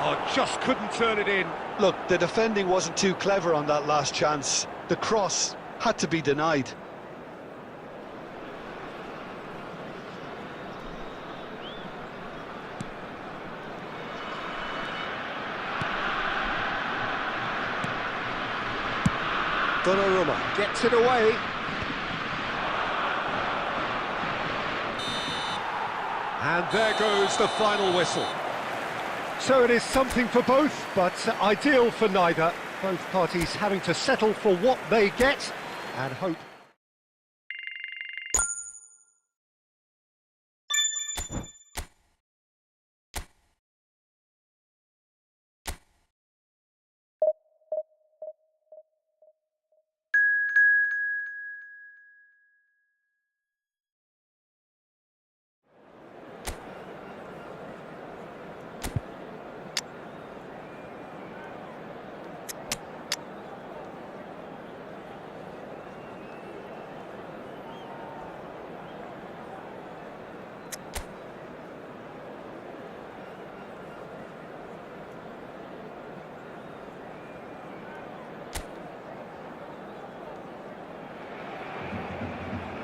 Oh, just couldn't turn it in. Look, the defending wasn't too clever on that last chance. The cross had to be denied. Donnarumma gets it away. And there goes the final whistle. So it is something for both, but ideal for neither. Both parties having to settle for what they get and hope.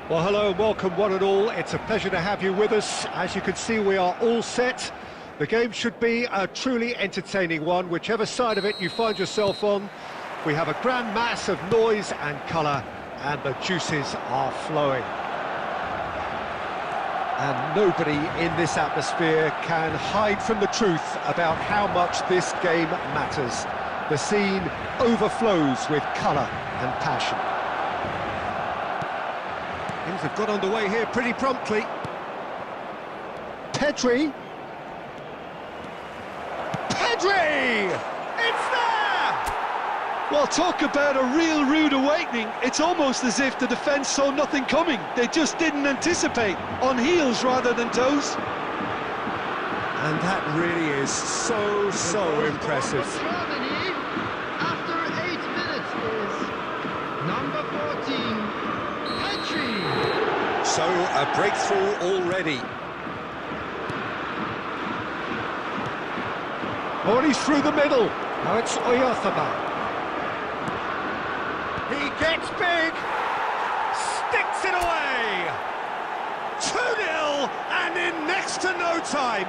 Well, hello and welcome one and all. It's a pleasure to have you with us. As you can see, we are all set. The game should be a truly entertaining one, whichever side of it you find yourself on. We have a grand mass of noise and colour, and the juices are flowing. And nobody in this atmosphere can hide from the truth about how much this game matters. The scene overflows with colour and passion. Things have got underway here pretty promptly. Pedri! It's there! Well, talk about a real rude awakening. It's almost as if the defence saw nothing coming. They just didn't anticipate, on heels rather than toes. And that really is so impressive. For Germany, after 8 minutes, is number 14, Pedri. So, a breakthrough already. Oh, and he's through the middle. Now it's Oyarzabal. He gets big, sticks it away. 2-0, and in next to no time.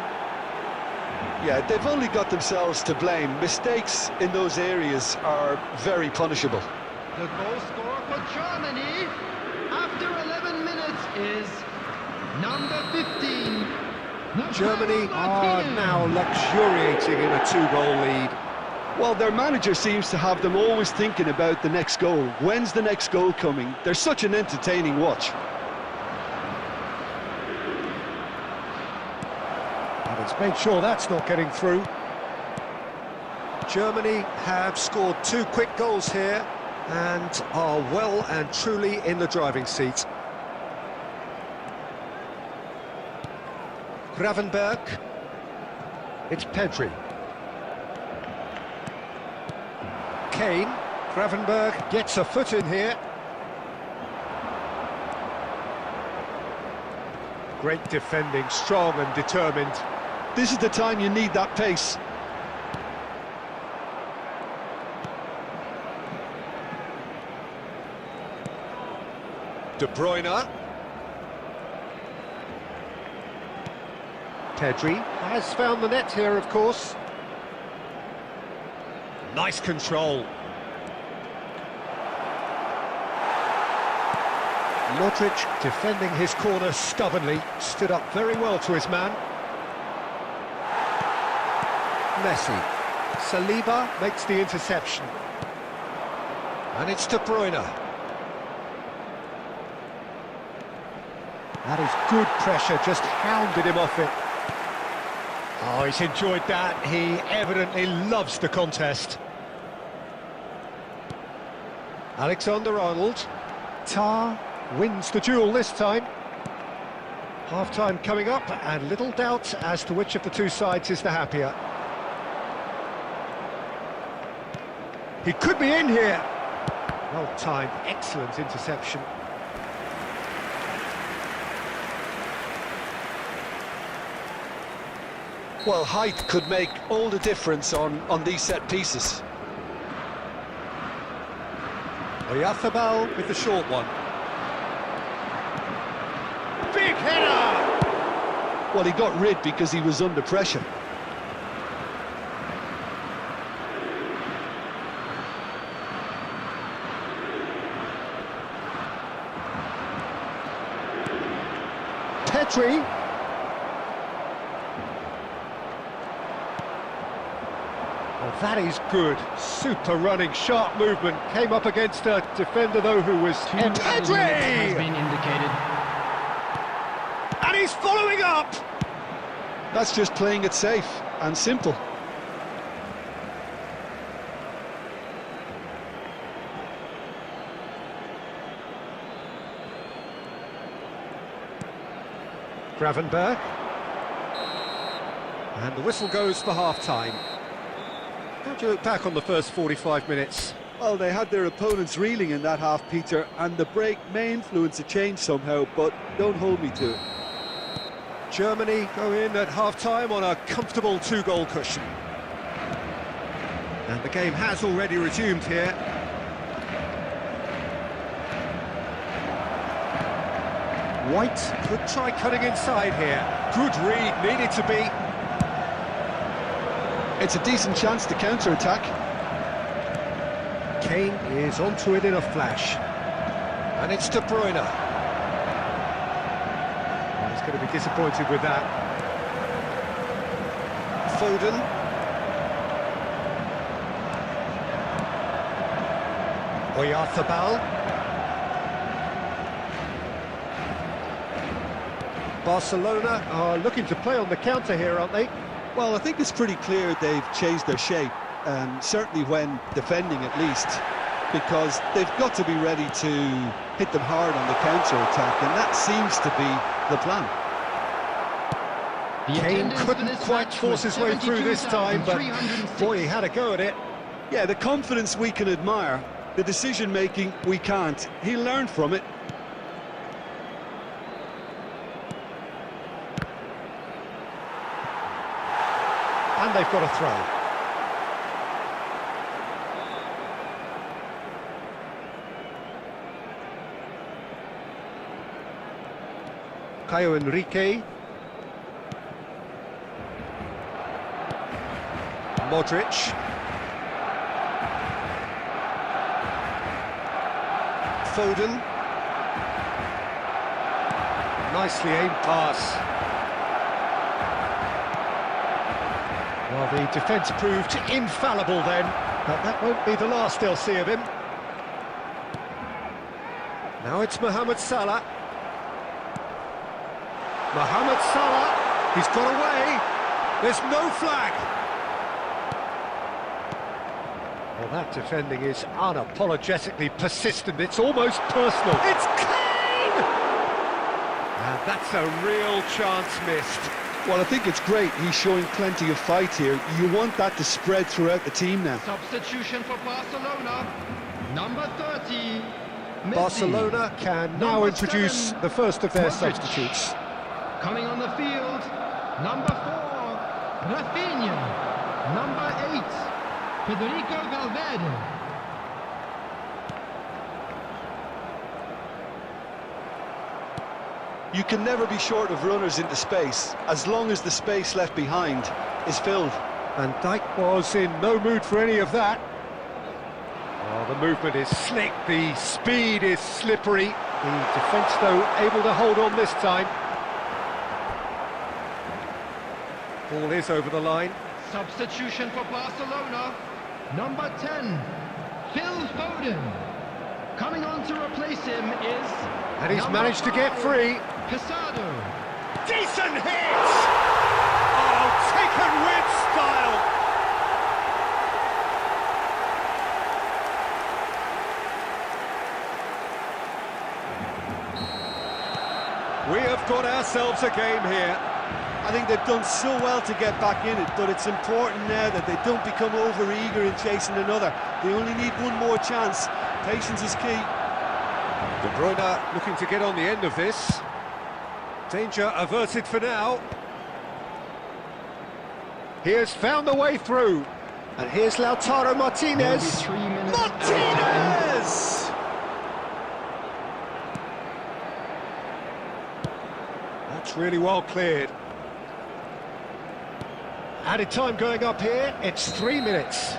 Yeah, they've only got themselves to blame. Mistakes in those areas are very punishable. The goal scorer for Germany after 11 minutes is number 15. Germany are now luxuriating in a 2-goal lead. Well, their manager seems to have them always thinking about the next goal. When's the next goal coming? They're such an entertaining watch. And it's made sure that's not getting through. Germany have scored 2 quick goals here and are well and truly in the driving seat. Gravenberg. It's Pedri. Kane. Gravenberg gets a foot in here. Great defending, strong and determined. This is the time you need that pace. De Bruyne. Pedri has found the net here, of course. Nice control. Modric defending his corner stubbornly, stood up very well to his man. Messi. Saliba makes the interception. And it's De Bruyne. That is good pressure, just hounded him off it. Oh, he's enjoyed that. He evidently loves the contest. Alexander-Arnold. Tar wins the duel this time. Half-time coming up, and little doubt as to which of the two sides is the happier. He could be in here. Well timed, excellent interception. Well, height could make all the difference on these set pieces. Oyarzabal with the short one. Big header! Well, he got rid because he was under pressure. Petri. Oh, that is good. Super running, sharp movement. Came up against a defender, though, who was... And Petri! has been indicated. And he's following up! That's just playing it safe and simple. Gravenberg. And the whistle goes for half-time. How do you look back on the first 45 minutes? Well, they had their opponents reeling in that half, Peter, and the break may influence a change somehow, but don't hold me to it. Germany go in at half-time on a comfortable two-goal cushion. And the game has already resumed here. White could try cutting inside here. Good read, needed to be. It's a decent chance to counter-attack. Kane is onto it in a flash. And it's De Bruyne. Well, he's going to be disappointed with that. Foden. Oyarzabal. Barcelona are looking to play on the counter here, aren't they? Well, I think it's pretty clear they've changed their shape, certainly when defending at least, because they've got to be ready to hit them hard on the counter-attack, and that seems to be the plan. Kane couldn't quite force his way through this time, but boy, he had a go at it. Yeah, the confidence we can admire, the decision-making we can't. He learned from it. And they've got a throw. Caio Henrique. Modric. Foden. Nicely aimed pass. Well, the defence proved infallible then, but that won't be the last they'll see of him. Now it's Mohamed Salah. Mohamed Salah, he's got away. There's no flag. Well, that defending is unapologetically persistent. It's almost personal. It's Kane! And that's a real chance missed. Well, I think it's great. He's showing plenty of fight here. You want that to spread throughout the team now. Substitution for Barcelona. Number 30. Messi. Barcelona can now Number introduce 7, the first of their Modric. substitutes. Coming on the field, number 4, Rafinha. Number 8, Federico Valverde. You can never be short of runners into space, as long as the space left behind is filled. And Dijk was in no mood for any of that. Oh, the movement is slick, the speed is slippery. The defence, though, able to hold on this time. Ball is over the line. Substitution for Barcelona. Number 10, Phil Foden. Coming on to replace him is... And he's number managed to get 5, free. Casado. Decent hit! Oh, taken with style! We have got ourselves a game here. I think they've done so well to get back in it, but it's important now that they don't become over-eager in chasing another. They only need one more chance. Patience is key. De Bruyne looking to get on the end of this. Danger averted for now. He has found the way through. And here's Lautaro Martinez. 3 minutes. Martinez! That's really well cleared. Added time going up here, it's 3 minutes.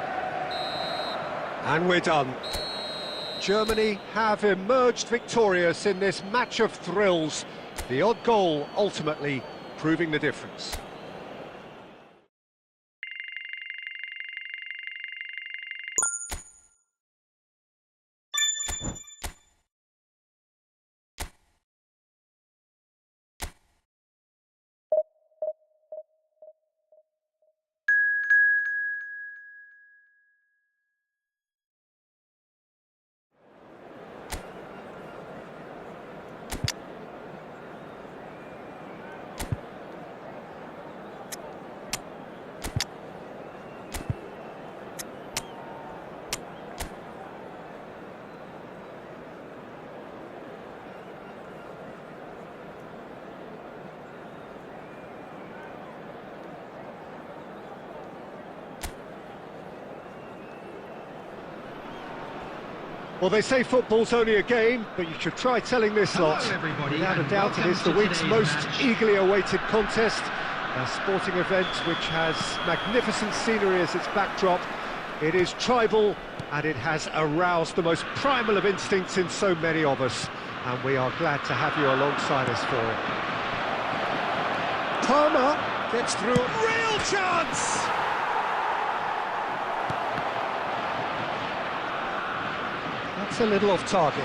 And we're done. Germany have emerged victorious in this match of thrills. The odd goal ultimately proving the difference. Well, they say football's only a game, but you should try telling this lot. Hello, everybody, Without a and doubt, it welcome is the to week's today's most match. eagerly awaited contest. A sporting event which has magnificent scenery as its backdrop. It is tribal, and it has aroused the most primal of instincts in so many of us. And we are glad to have you alongside us for it. Palmer gets through. Real chance! That's a little off target.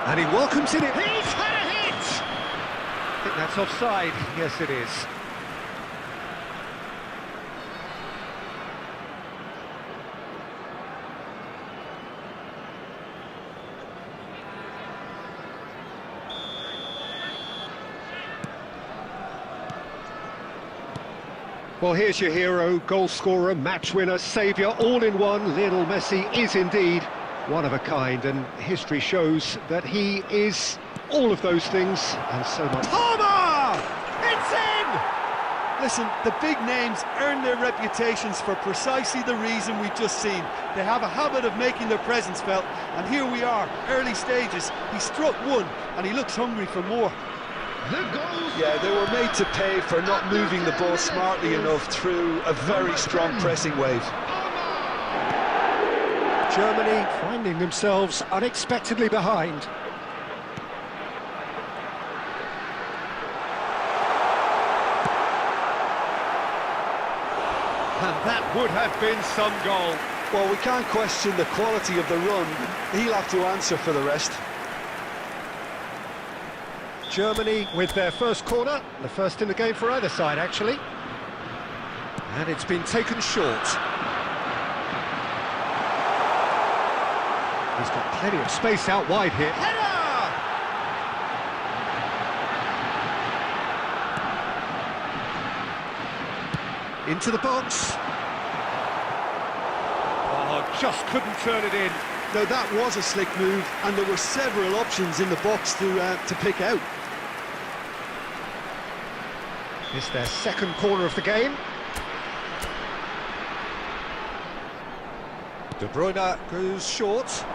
And he welcomes it in. He's had a hit! I think that's offside. Yes, it is. Well, here's your hero, goal scorer, match winner, saviour, all in one. Lionel Messi is indeed one of a kind, and history shows that he is all of those things and so much. Palmer! It's in! Listen, the big names earn their reputations for precisely the reason we've just seen. They have a habit of making their presence felt, and here we are, early stages. He struck one, and he looks hungry for more. The goal. Yeah, they were made to pay for not moving the ball smartly enough through a very strong pressing wave. Germany finding themselves unexpectedly behind. And that would have been some goal. Well, we can't question the quality of the run. He'll have to answer for the rest. Germany with their first corner, the first in the game for either side, actually. And it's been taken short. He's got plenty of space out wide here. Header! Into the box. Oh, just couldn't turn it in. Now that was a slick move, and there were several options in the box to pick out. It's their second corner of the game. De Bruyne goes short.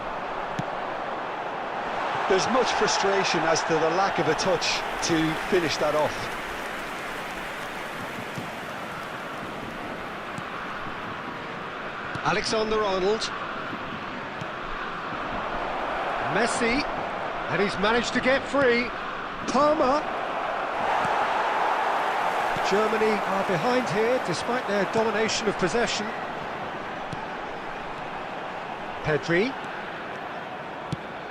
There's much frustration as to the lack of a touch to finish that off. Alexander-Arnold. Messi. And he's managed to get free. Palmer. Germany are behind here, despite their domination of possession. Pedri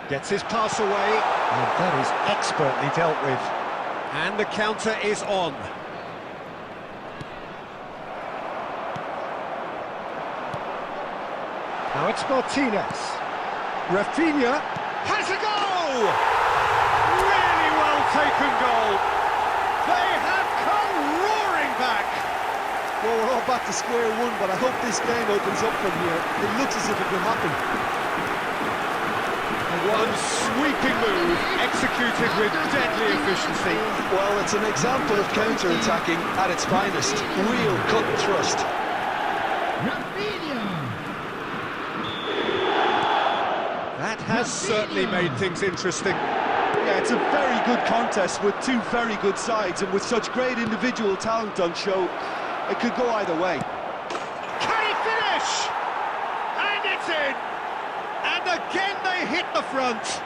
gets his pass away, and that is expertly dealt with. And the counter is on. Now it's Martinez. Rafinha has a goal! Really well taken goal. They have come roaring back. Well, we're all back to square one, but I hope this game opens up from here. It looks as if it could happen. One sweeping move, executed with deadly efficiency. Well, it's an example of counter-attacking at its finest. Real cut and thrust. That has certainly made things interesting. Yeah, it's a very good contest with two very good sides, and with such great individual talent on show, it could go either way. Can he finish? And it's in! And again they hit the front.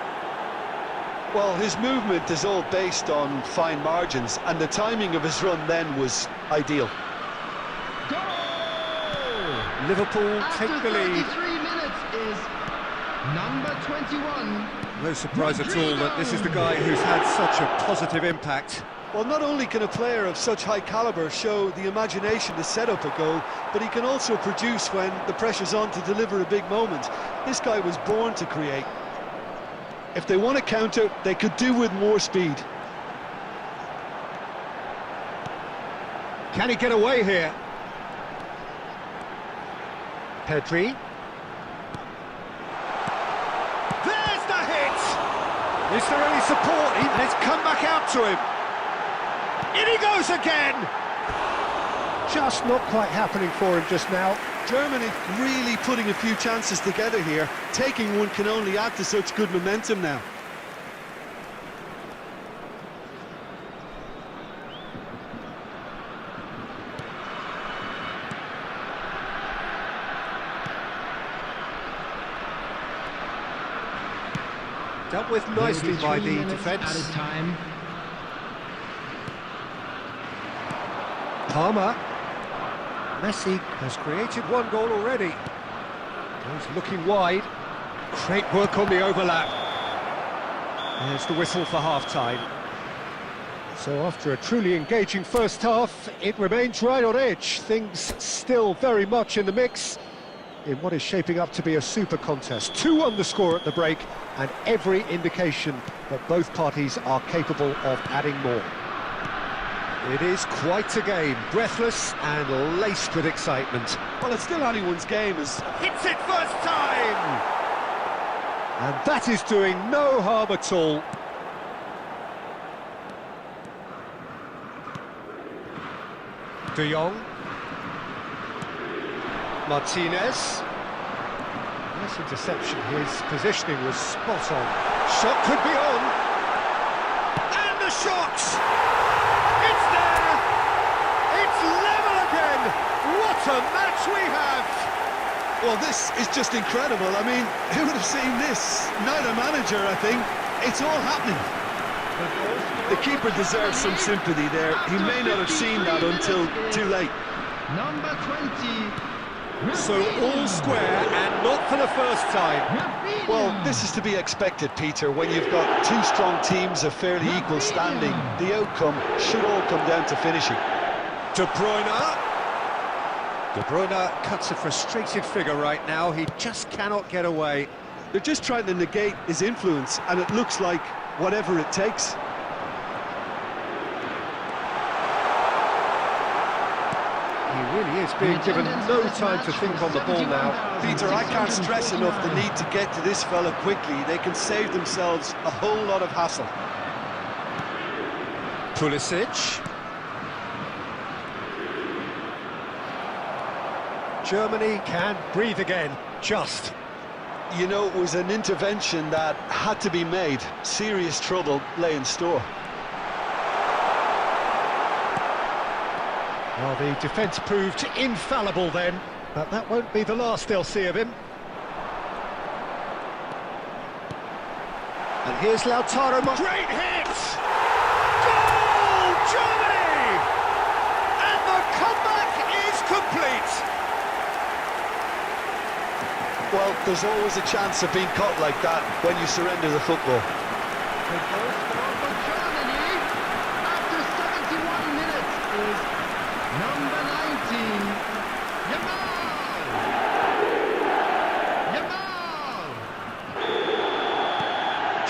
Well, his movement is all based on fine margins, and the timing of his run then was ideal. Goal! Liverpool take the lead. 33 minutes is number 21. No surprise at all that this is the guy who's had such a positive impact. Well, not only can a player of such high calibre show the imagination to set up a goal, but he can also produce when the pressure's on to deliver a big moment. This guy was born to create. If they want to counter, they could do with more speed. Can he get away here? Pedri. There's the hit! Is there any support? Let's come back out to him. In he goes again! Just not quite happening for him just now. Germany really putting a few chances together here. Taking one can only add to such good momentum now. Dealt with nicely by the defence. Palmer. Messi has created one goal already. He's looking wide. Great work on the overlap. There's the whistle for half-time. So after a truly engaging first half, it remains right on edge. Things still very much in the mix in what is shaping up to be a super contest. 2-1 the score at the break, and every indication that both parties are capable of adding more. It is quite a game, breathless and laced with excitement. Well, it's still anyone's game as... Hits it first time! And that is doing no harm at all. De Jong. Martinez. Nice interception, his positioning was spot on. Shot could be on. And the shot! It's there! It's level again! What a match we have! Well, this is just incredible. I mean, who would have seen this? Neither manager, I think. It's all happening. The keeper deserves some sympathy there. He may not have seen that until too late. Number 20. So all square, and not for the first time. Well, this is to be expected, Peter, when you've got two strong teams of fairly equal standing. The outcome should all come down to finishing. De Bruyne. De Bruyne cuts a frustrated figure right now. He just cannot get away. They're just trying to negate his influence, and it looks like whatever it takes. He really is being given no time to think on the ball now. Peter, I can't stress enough the need to get to this fella quickly. They can save themselves a whole lot of hassle. Pulisic. Germany can breathe again, just. You know, it was an intervention that had to be made. Serious trouble lay in store. Well, the defence proved infallible then, but that won't be the last they'll see of him. And Here's Lautaro. Great hit! Goal! Germany! And the comeback is complete. Well, there's always a chance of being caught like that when you surrender the football. The goal scorer for Germany after 71 minutes is number 19, Yamal!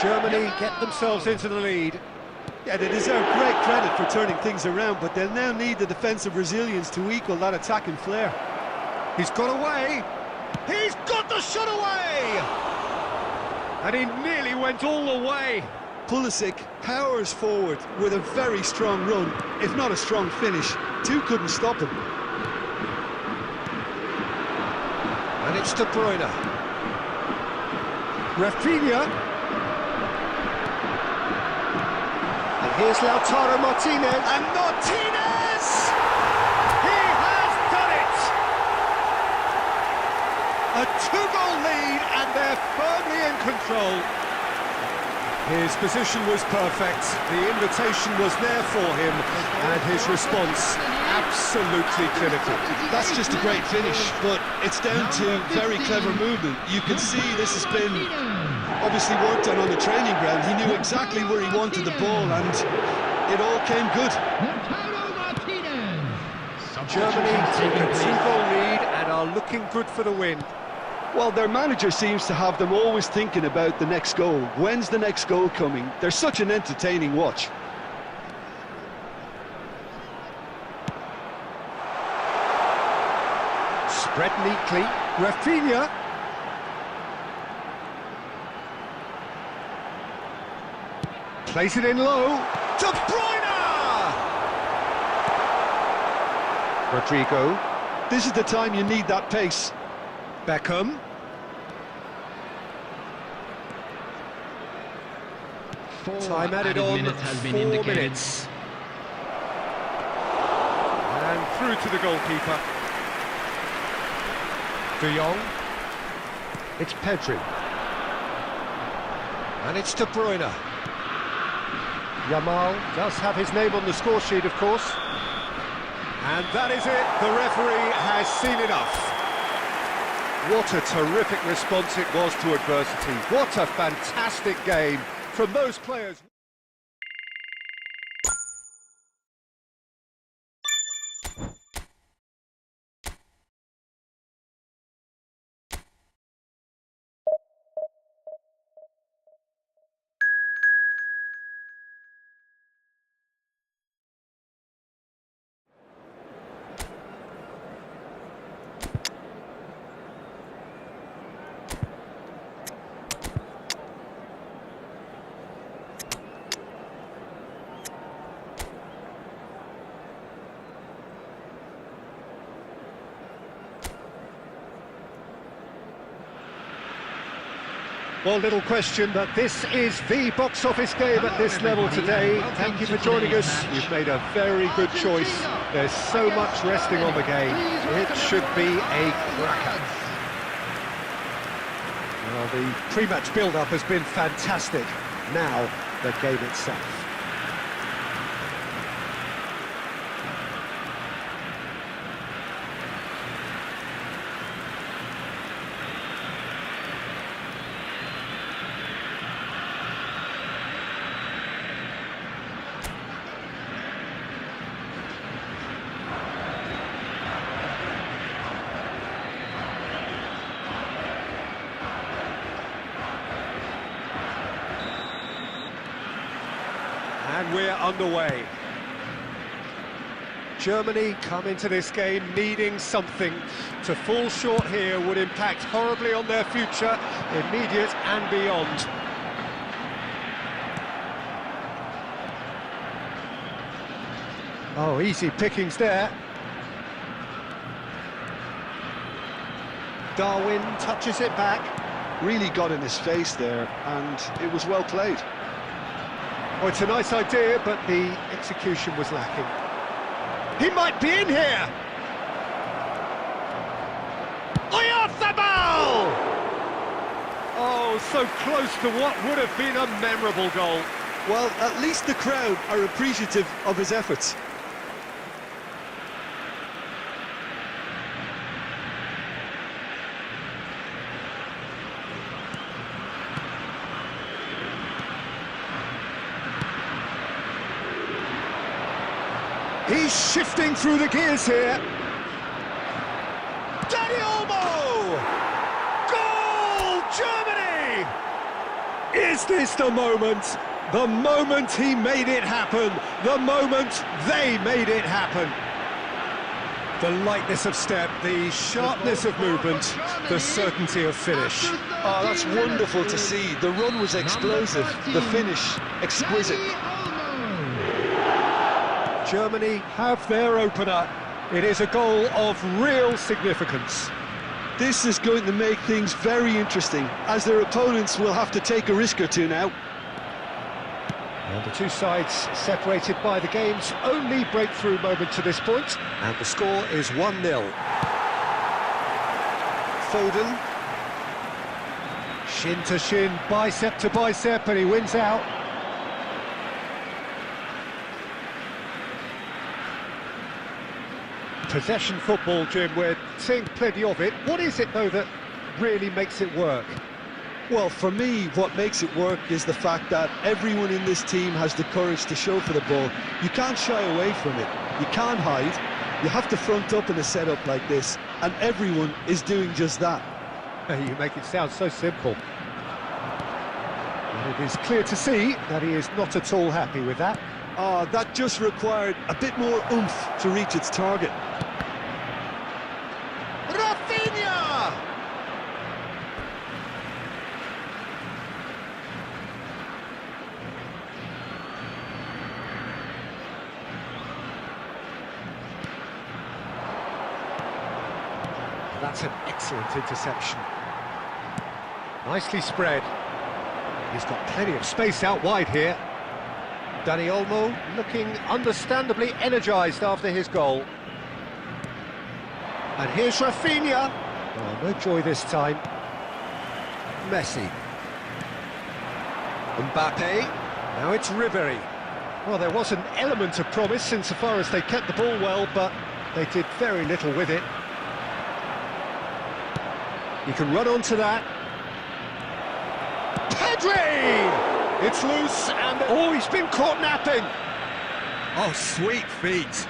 Germany get themselves into the lead. Yeah, they deserve great credit for turning things around, but they'll now need the defensive resilience to equal that attacking flair. He's got away. He's got the shot away! And he nearly went all the way. Pulisic powers forward with a very strong run, if not a strong finish. Two couldn't stop him. And it's De Bruyne. Rafinha. And here's Lautaro Martinez. And Martinez! He has done it! A two-goal lead, and they're firmly in control. His position was perfect, the invitation was there for him, and his response absolutely clinical. That's just a great finish, but it's down to very clever movement. You can see this has been obviously worked on the training ground. He knew exactly where he wanted the ball, and it all came good. Germany take a two-goal lead and are looking good for the win. Well, their manager seems to have them always thinking about the next goal. When's the next goal coming? They're such an entertaining watch. Spread neatly. Rafinha. Plays it in low. De Bruyne! Rodrigo. This is the time you need that pace. Beckham. Time added on, 4 minutes. And through to the goalkeeper. De Jong. It's Pedri. And it's De Bruyne. Yamal does have his name on the score sheet, of course. And that is it. The referee has seen enough. What a terrific response it was to adversity. What a fantastic game from those players. Well, little question, but this is the box office game at this level today. Thank you for joining us. You've made a very good choice. There's so much resting on the game. It should be a cracker. Well, the pre-match build-up has been fantastic. Now, the game itself. And we're underway. Germany come into this game needing something. To fall short here would impact horribly on their future, immediate and beyond. Oh, easy pickings there. Darwin touches it back. Really got in his face there, and it was well played. Well, it's a nice idea, but the execution was lacking. He might be in here! Oyarzabal! Oh, Oh, so close to what would have been a memorable goal. Well, at least the crowd are appreciative of his efforts. He's shifting through the gears here. Dani Olmo! Goal, Germany! Is this the moment? The moment he made it happen. The moment they made it happen. The lightness of step, the sharpness of movement, the certainty of finish. Oh, that's wonderful to see. The run was explosive, the finish exquisite. Germany have their opener. It is a goal of real significance. This is going to make things very interesting, as their opponents will have to take a risk or two now. And the two sides separated by the game's only breakthrough moment to this point, and the score is 1-0. Foden. Shin to shin, bicep to bicep, and he wins out. Possession football, Jim, we're seeing plenty of it. What is it, though, that really makes it work? Well, for me, what makes it work is the fact that everyone in this team has the courage to show for the ball. You can't shy away from it. You can't hide. You have to front up in a setup like this, and everyone is doing just that. You make it sound so simple. And it is clear to see that he is not at all happy with that. That just required a bit more oomph to reach its target. Rafinha! That's an excellent interception. Nicely spread. He's got plenty of space out wide here. Dani Olmo looking understandably energised after his goal. And here's Rafinha. Oh, no joy this time. Messi. Mbappe. Now it's Ribery. Well, there was an element of promise insofar as they kept the ball well, but they did very little with it. You can run onto that. Pedri! It's loose and... Oh, he's been caught napping! Oh, sweet feet.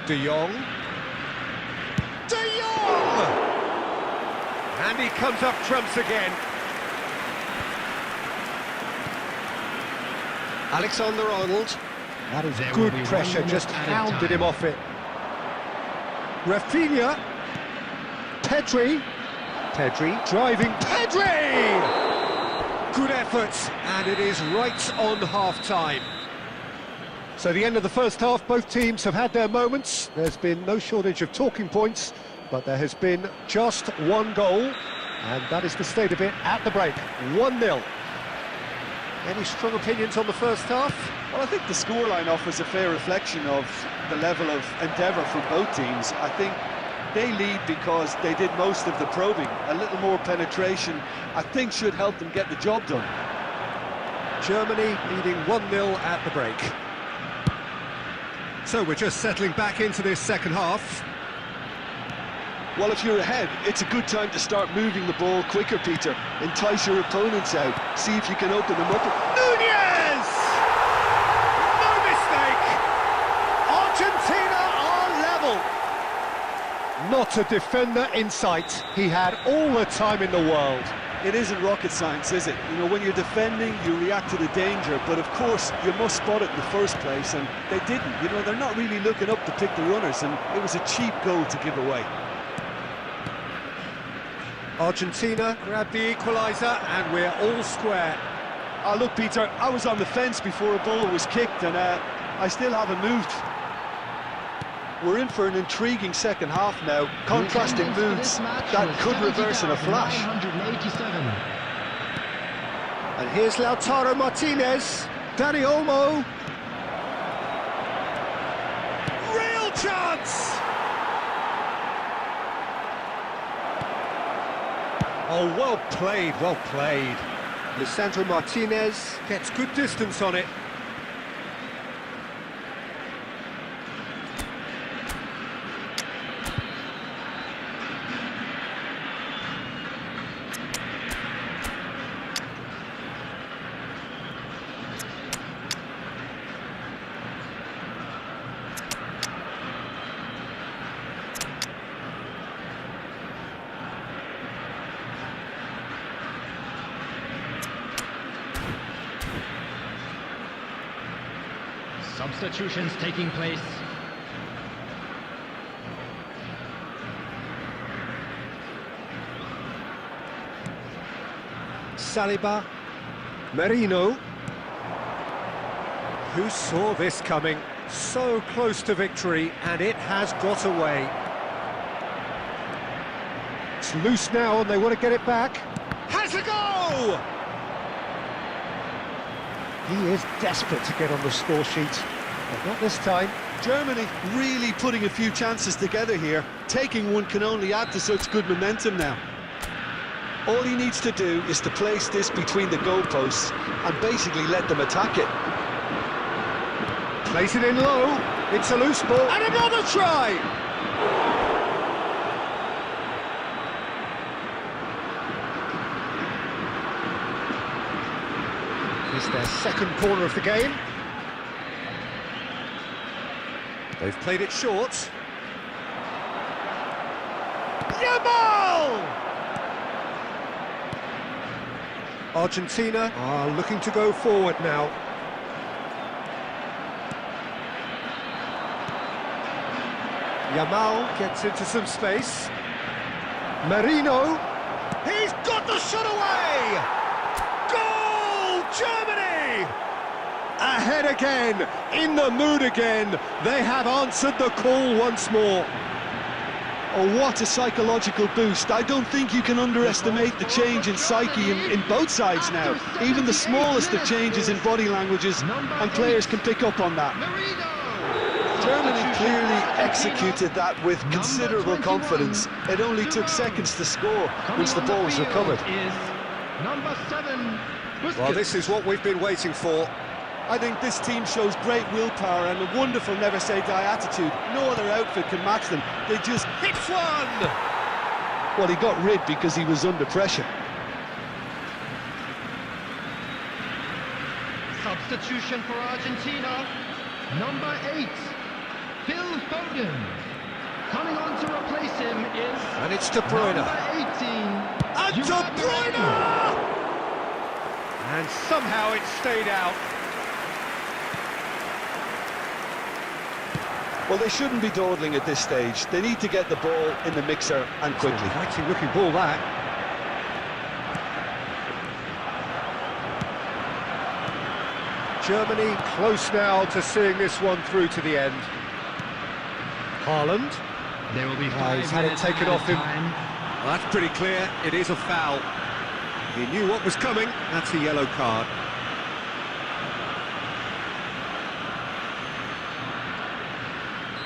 De Jong. De Jong! And he comes up trumps again. Alexander-Arnold. That is good pressure, just hounded him off it. Rafinha. Pedri. Pedri driving. Pedri! Good effort, and it is right on half-time. So the end of the first half, both teams have had their moments. There's been no shortage of talking points, but there has been just one goal, and that is the state of it at the break. 1-0. Any strong opinions on the first half? Well, I think the scoreline offers a fair reflection of the level of endeavour from both teams. I think they lead because they did most of the probing. A little more penetration, I think, should help them get the job done. Germany leading 1-0 at the break. So we're just settling back into this second half. Well, if you're ahead, it's a good time to start moving the ball quicker, Peter. Entice your opponents out. See if you can open them up. Nunez! No mistake! Argentina are level! Not a defender in sight. He had all the time in the world. It isn't rocket science, is it? You know, when you're defending, you react to the danger, but of course, you must spot it in the first place, and they didn't. You know, they're not really looking up to pick the runners, and it was a cheap goal to give away. Argentina grabbed the equaliser, and we're all square. Look, Peter, I was on the fence before a ball was kicked, and I still haven't moved. We're in for an intriguing second half now. Contrasting moods that could reverse in a flash. And here's Lautaro Martinez. Dani Olmo. Real chance! Oh, well played, well played. Lisandro Martinez gets good distance on it. Substitutions taking place. Saliba, Merino. Who saw this coming? So close to victory, and it has got away. It's loose now, and they want to get it back. Has a go! He is desperate to get on the score sheet, but not this time. Germany really putting a few chances together here. Taking one can only add to such good momentum now. All he needs to do is to place this between the goalposts and basically let them attack it. Place it in low, it's a loose ball, and another try! It's their second corner of the game. They've played it short. Yamal! Argentina are looking to go forward now. Yamal gets into some space. Merino, he's got the shot away! Goal, Germany! Ahead again, in the mood again. They have answered the call once more. Oh, what a psychological boost. I don't think you can underestimate the change in psyche in both sides now. Even the smallest of changes in body languages, and players can pick up on that. Germany clearly executed that with considerable confidence. It only took seconds to score once the ball was recovered. Number 7, Busquets. Well, this is what we've been waiting for. I think this team shows great willpower and a wonderful never-say-die attitude. No other outfit can match them. They just Hits one! Well, he got rid because he was under pressure. Substitution for Argentina. Number 8, Phil Foden. Coming on to replace him is... And it's De Bruyne. Number 18. And De Bruyne! And somehow it stayed out. Well, they shouldn't be dawdling at this stage. They need to get the ball in the mixer and quickly. Exciting looking ball, that. Germany close now to seeing this one through to the end. Haaland. There will be He's had it taken off him. Well, that's pretty clear. It is a foul. He knew what was coming. That's a yellow card.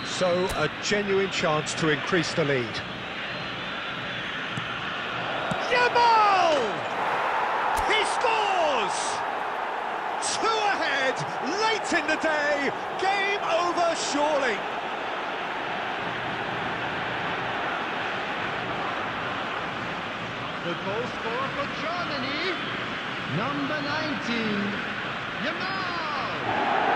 So, a genuine chance to increase the lead. Yamal! He scores! 2 ahead, late in the day. Game over, surely. The goal scorer for Germany, number 19, Yamal.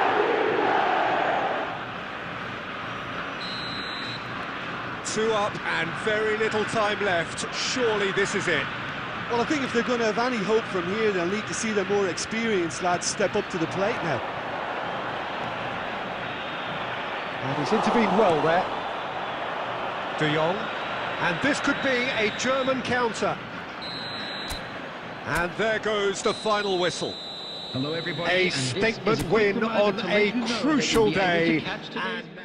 Two up and very little time left. Surely this is it. Well, I think if they're going to have any hope from here, they'll need to see their more experienced lads step up to the plate now. And he's intervened well there. De Jong. And this could be a German counter. And there goes the final whistle. Hello everybody. A and this statement is a quick win reminder on to a let you know that crucial you'll be able to day. catch today's And match.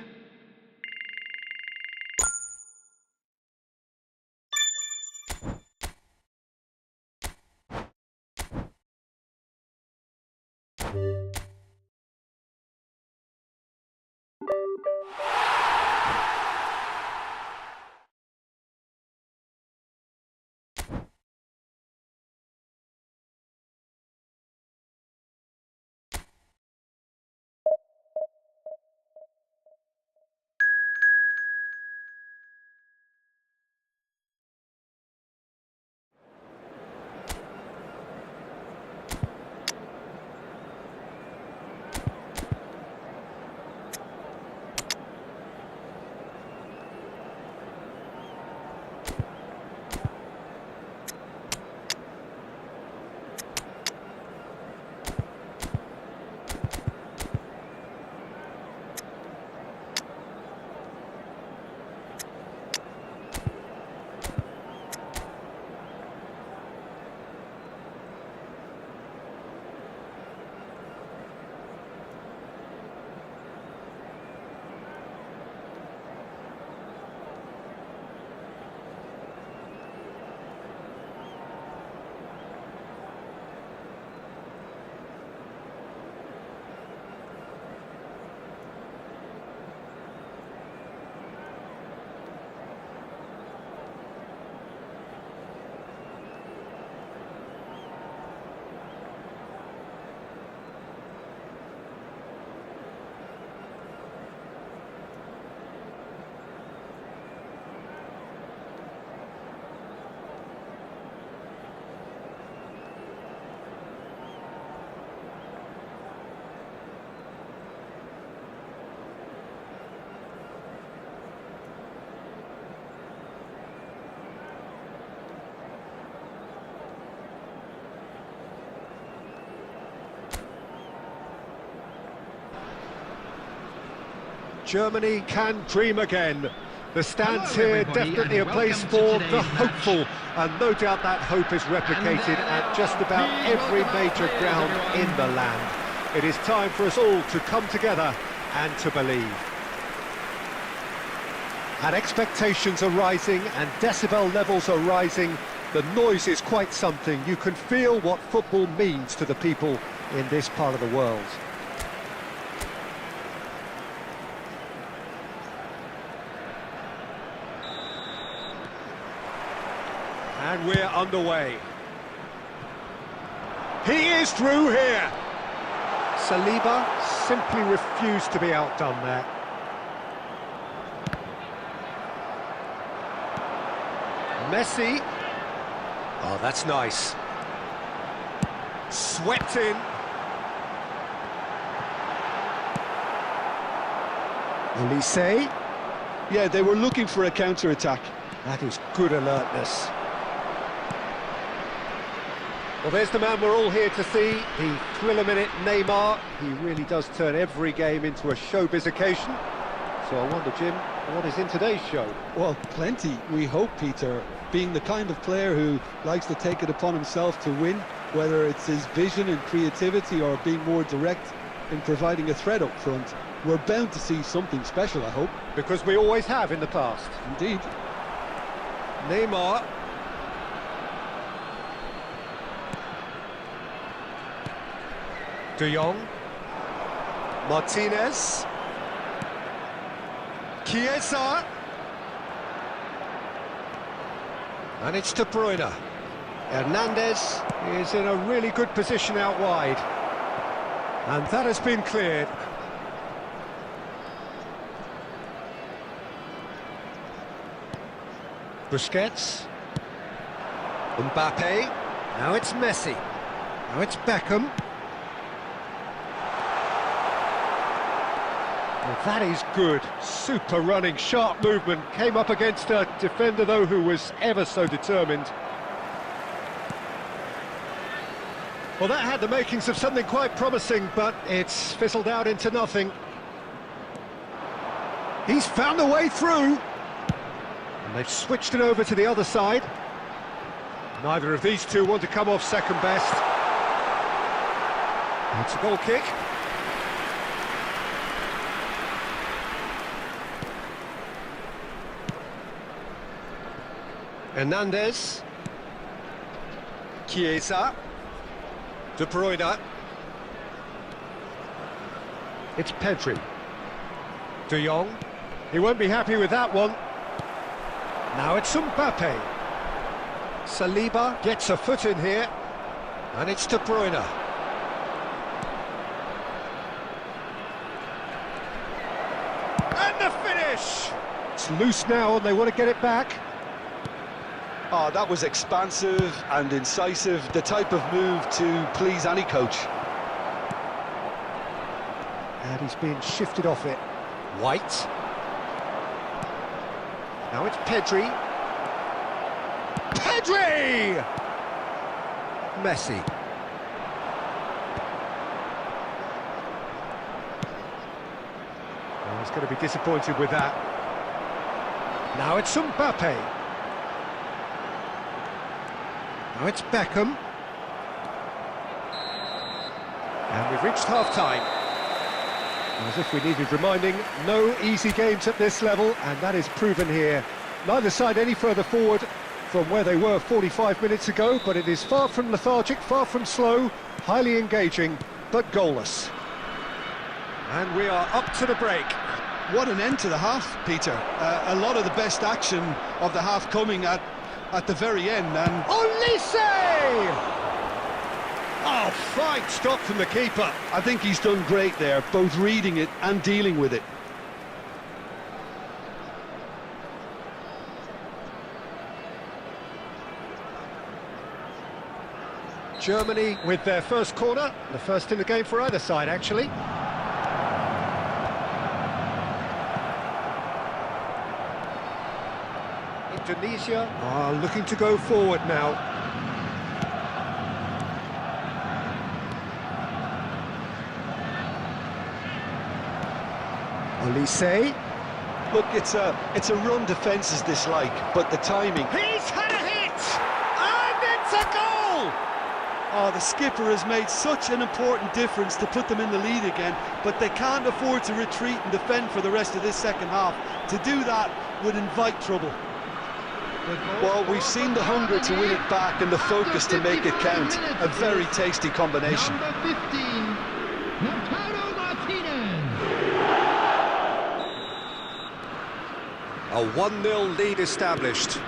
Germany can dream again. The stands Hello, here everybody, definitely a and place welcome to for today's the match. hopeful, and no doubt that hope is replicated at just about every major ground in the land. It is time for us all to come together and to believe. And expectations are rising and decibel levels are rising. The noise is quite something. You can feel what football means to the people in this part of the world. And we're underway. He is through here. Saliba simply refused to be outdone there. Messi. Oh, that's nice. Swept in. Elise. Yeah, they were looking for a counter-attack. That is good alertness. Well, there's the man we're all here to see, the thriller-minute Neymar. He really does turn every game into a showbiz occasion. So I wonder, Jim, what is in today's show? Well, plenty, we hope, Peter. Being the kind of player who likes to take it upon himself to win, whether it's his vision and creativity or being more direct in providing a threat up front, we're bound to see something special, I hope. Because we always have in the past. Indeed. Neymar. De Jong. Martinez. Chiesa. And it's De Bruyne. Hernandez is in a really good position out wide. And that has been cleared. Busquets. Mbappe. Now it's Messi. Now it's Beckham. Well, that is good. Super running, sharp movement. Came up against a defender, though, who was ever so determined. Well, that had the makings of something quite promising, but it's fizzled out into nothing. He's found a way through. And they've switched it over to the other side. Neither of these two want to come off second best. It's a goal kick. Hernandez. Chiesa. De Bruyne. It's Pedri. De Jong. He won't be happy with that one. Now it's Mbappe. Saliba gets a foot in here. And it's De Bruyne. And the finish! It's loose now and they want to get it back. Oh, that was expansive and incisive, the type of move to please any coach. And he's being shifted off it. White. Now it's Pedri. Pedri! Messi. Oh, he's going to be disappointed with that. Now it's Mbappe. Now it's Beckham. And we've reached half-time. As if we needed reminding, no easy games at this level, and that is proven here. Neither side any further forward from where they were 45 minutes ago, but it is far from lethargic, far from slow, highly engaging, but goalless. And we are up to the break. What an end to the half, Peter. A lot of the best action of the half coming at the very end. And Olise! Oh, fine stop from the keeper. I think he's done great there, both reading it and dealing with it. Germany with their first corner, the first in the game for either side, actually. Indonesia are looking to go forward now. Olise. Look, it's a run defence's dislike, but the timing. He's had a hit! And it's a goal! Oh, the skipper has made such an important difference to put them in the lead again, but they can't afford to retreat and defend for the rest of this second half. To do that would invite trouble. Well, we've seen the hunger to win it back and the focus to make it count. A very tasty combination. Number 15, Lautaro Martinez. A 1-0 lead established.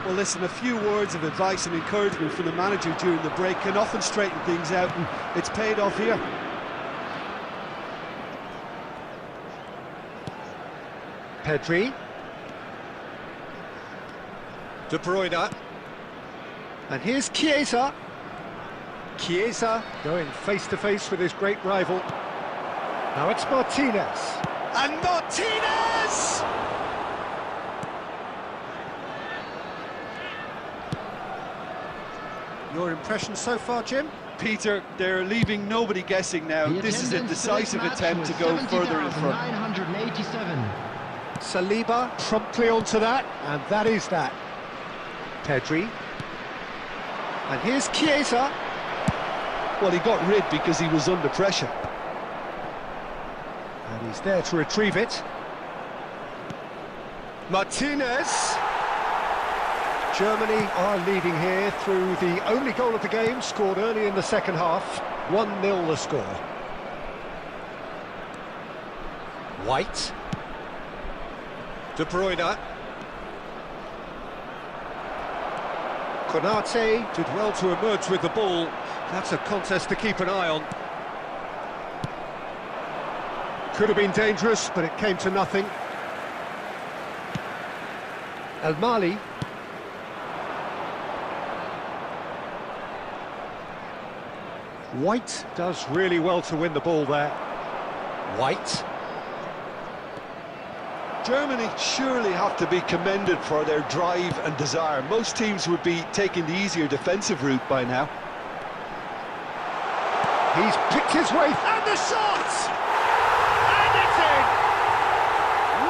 Well, listen, a few words of advice and encouragement from the manager during the break can often straighten things out, and it's paid off here. Pedri. De Bruyne. And here's Chiesa. Chiesa going face-to-face with his great rival. Now it's Martinez. And Martinez! Your impression so far, Jim? Peter, they're leaving nobody guessing now. The This is a attendance for this decisive match attempt was to go further in front. 70,987. Saliba promptly onto that, and that is that. Pedri. And here's Chiesa. Well, he got rid because he was under pressure. And he's there to retrieve it. Martinez. Germany are leading here through the only goal of the game, scored early in the second half. 1-0 the score. White. De Bruyne. Konate did well to emerge with the ball. That's a contest to keep an eye on. Could have been dangerous, but it came to nothing. El Mali. White does really well to win the ball there. White. Germany surely have to be commended for their drive and desire. Most teams would be taking the easier defensive route by now. He's picked his way, and the shot! And it's in!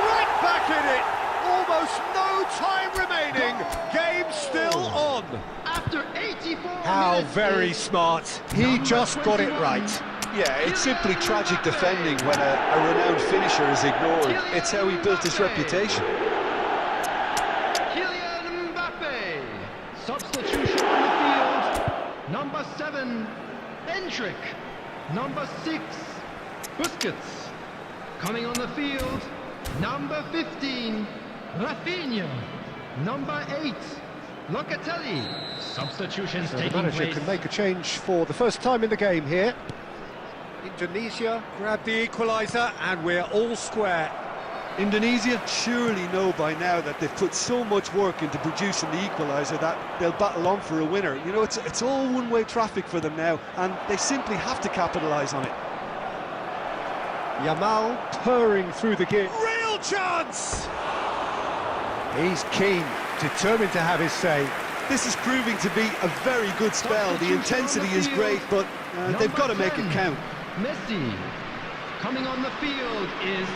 Right back in it! Almost no time remaining. Game still on. After 84 How minutes, very it's smart. He just got it 21. right. Yeah, it's simply tragic defending when a renowned finisher is ignored. It's how he built his reputation. Kylian Mbappe. Substitution on the field. Number 7, Endrick. Number 6, Busquets. Coming on the field, number 15, Rafinha. Number 8, Locatelli. Substitutions So the taking manager place. can make a change for the first time in the game here. Indonesia grabbed the equaliser, and we're all square. Indonesia surely know by now that they've put so much work into producing the equaliser that they'll battle on for a winner. You know, it's all one-way traffic for them now, and they simply have to capitalise on it. Yamal purring through the gear. Real chance! He's keen, determined to have his say. This is proving to be a very good spell. The intensity is great, but they've got to make it count. Messi. Coming on the field is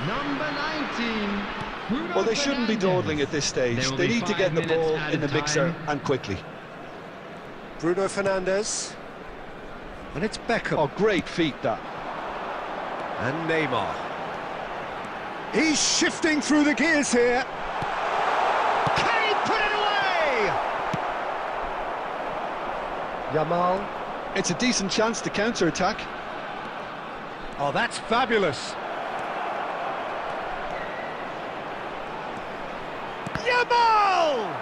number 19. Bruno Well, they shouldn't be Fernandes. dawdling at this stage. There will They be need to 5 get the minutes ball added in the mixer time. and quickly. Bruno Fernandes. And it's Beckham. Oh, great feat, that. And Neymar. He's shifting through the gears here. Can he put it away? Yamal. It's a decent chance to counter-attack. Oh, that's fabulous. Yamal!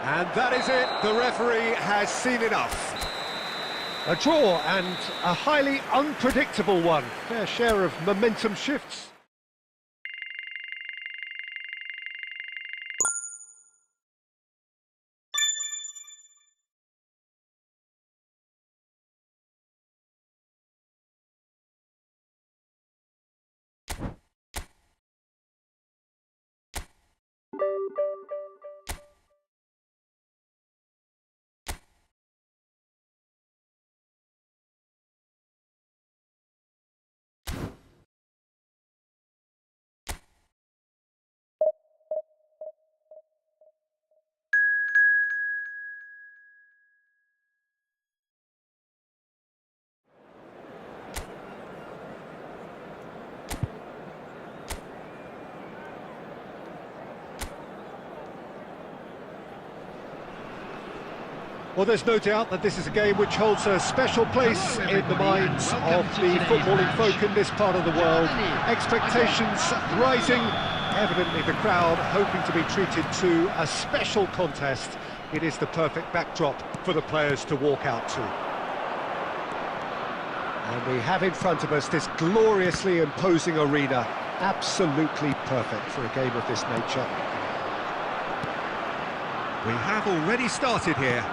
And that is it. The referee has seen enough. A draw, and a highly unpredictable one. Fair share of momentum shifts. Well, there's no doubt that this is a game which holds a special place in the minds of the footballing folk in this part of the world. Expectations rising, evidently the crowd hoping to be treated to a special contest. It is the perfect backdrop for the players to walk out to. And we have in front of us this gloriously imposing arena, absolutely perfect for a game of this nature. We have already started here.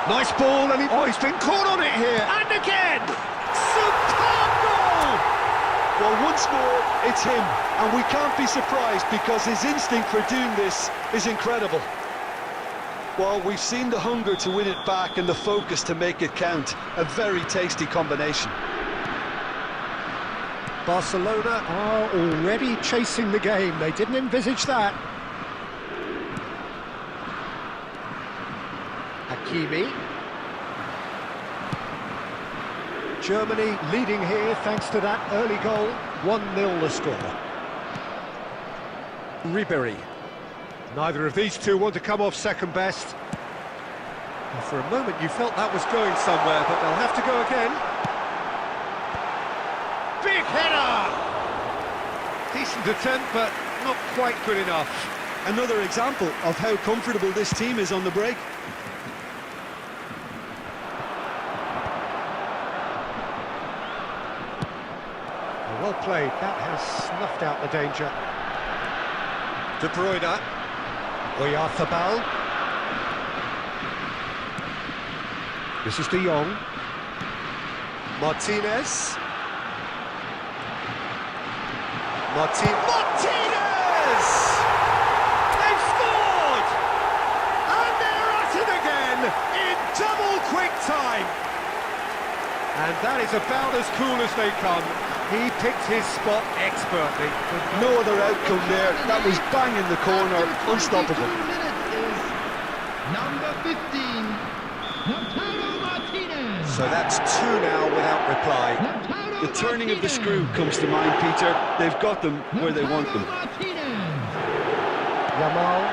Nice ball, and he's been caught on it here, and again! Superb goal! Well, once more, it's him, and we can't be surprised because his instinct for doing this is incredible. Well, we've seen the hunger to win it back and the focus to make it count. A very tasty combination. Barcelona are already chasing the game. They didn't envisage that. Hakimi. Germany leading here thanks to that early goal. 1-0 the score. Ribery. Neither of these two want to come off second best. Well, for a moment you felt that was going somewhere, but they'll have to go again. Big header! Decent attempt, but not quite good enough. Another example of how comfortable this team is on the break. Well played, that has snuffed out the danger. De Bruyne. Oyarzabal. This is De Jong. Martinez. Martinez! They've scored! And they're at it again in double quick time. And that is about as cool as they come. He picked his spot expertly. No other outcome there. That was bang in the corner, unstoppable. Number 15, Lautaro Martinez. So that's two now without reply. The turning of the screw comes to mind, Peter. They've got them where they want them. Yamal.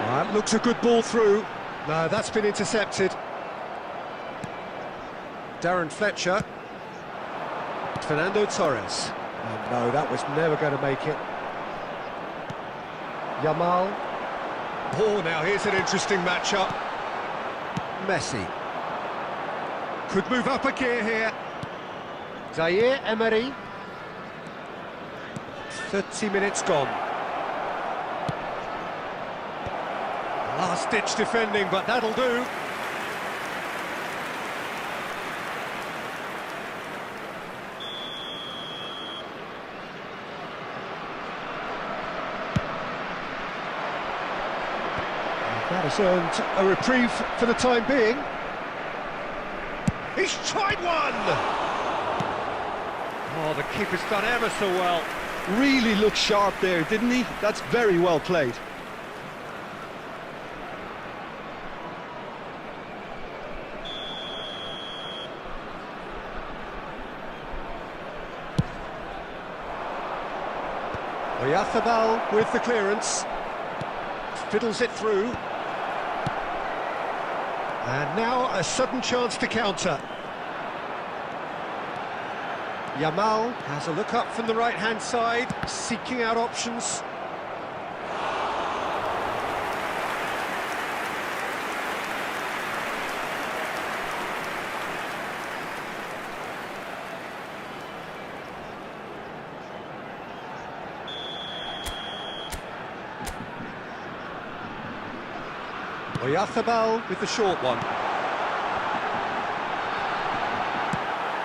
That looks a good ball through. No, that's been intercepted. Darren Fletcher. Fernando Torres. Oh, no, that was never going to make it. Yamal. Oh, now here's an interesting matchup. Messi. Could move up a gear here. Zaire Emery. 30 minutes gone. Last-ditch defending, but that'll do. That has earned a reprieve for the time being. He's tried one! Oh, the keeper's done ever so well. Really looked sharp there, didn't he? That's very well played. Oyarzabal with the clearance. Fiddles it through. And now a sudden chance to counter. Yamal has a look up from the right-hand side, seeking out options. Oyarzabal with the short one.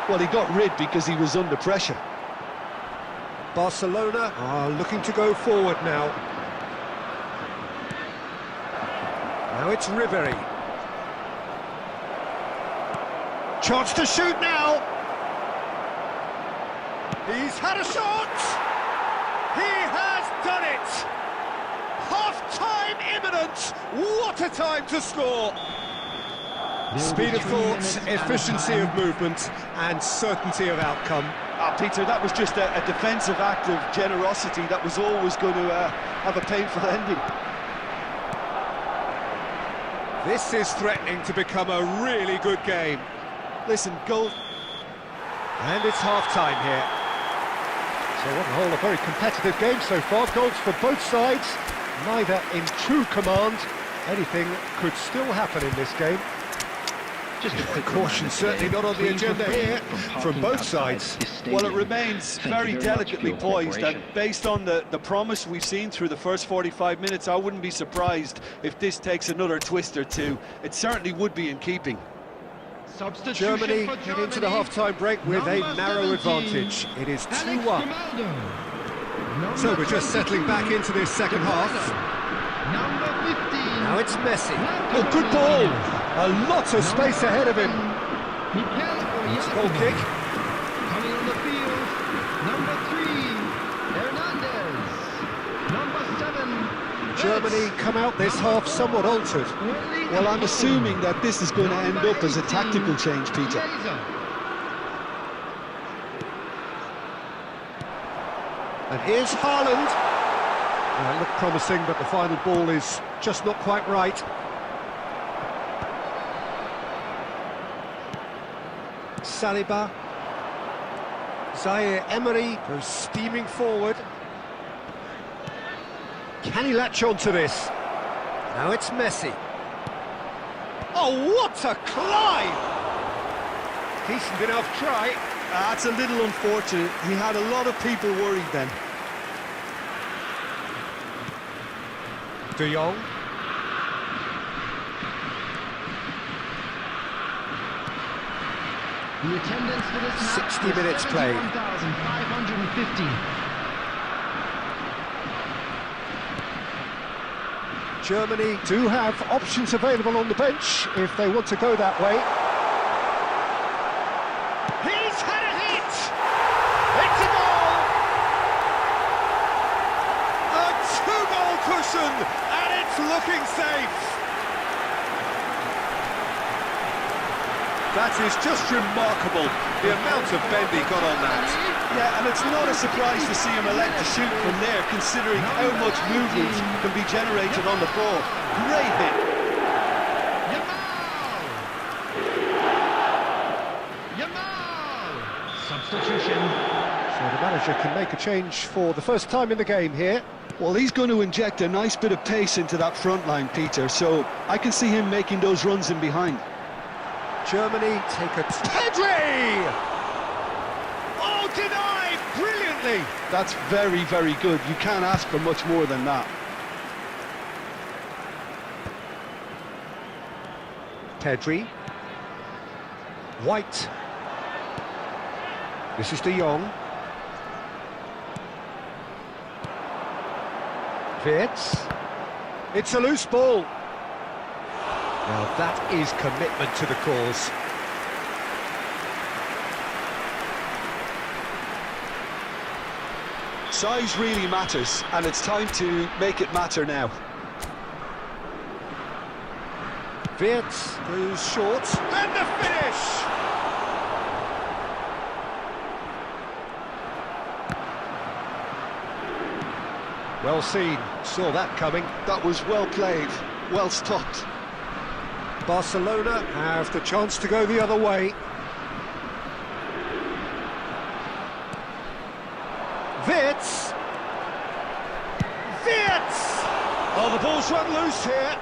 Well, he got rid because he was under pressure. Barcelona are looking to go forward now. Now it's Ribery. Chance to shoot now. He's had a shot. He has done it. Half-time imminent. What a time to score. Speed of thought, efficiency of movement, and certainty of outcome. Peter, that was just a defensive act of generosity that was always going to have a painful ending. This is threatening to become a really good game. Listen, goal. And it's half-time here. So on the whole, a very competitive game so far. Goals for both sides, neither in true command. Anything could still happen in this game. Just a quick Caution certainly not on the agenda here from both sides. Well, it remains very delicately poised, and based on the promise we've seen through the first 45 minutes, I wouldn't be surprised if this takes another twist or two. It certainly would be in keeping. Germany head into the half-time break with a narrow advantage. It is 2-1. So we're just settling back into this second half. Number 15. Now it's Messi. Oh, good ball. A lot of space ahead of him. It's a goal kick. Coming on the field, number 3, Hernandez. Number 7, Germany come out this half somewhat altered. Well, I'm assuming that this is going to end up as a tactical change, Peter. And here's Haaland. It looked promising, but the final ball is just not quite right. Saliba. Zaire Emery goes steaming forward. Can he latch on to this? Now it's Messi. Oh, what a climb! Decent enough try. That's a little unfortunate. He had a lot of people worried then. De Jong. The attendance for this match 60 minutes played. 71,550. Germany do have options available on the bench if they want to go that way. He's had a hit! It's a goal! A two-goal cushion, and it's looking safe. That is just remarkable, the amount of bend he got on that. Yeah, and it's not a surprise to see him elect to shoot from there, considering how much movement can be generated on the ball. Great hit. Yamal! Substitution. So the manager can make a change for the first time in the game here. Well, he's going to inject a nice bit of pace into that front line, Peter, so I can see him making those runs in behind. Germany take a... Pedri! Oh, denied brilliantly! That's very, very good. You can't ask for much more than that. Pedri. White. This is De Jong. Wirtz. It's a loose ball. Now that is commitment to the cause. Size really matters, and it's time to make it matter now. Wirtz goes short, and the finish! Well seen, saw that coming. That was well played, well stopped. Barcelona have the chance to go the other way. Wirtz! Wirtz! Oh, the ball's run loose here.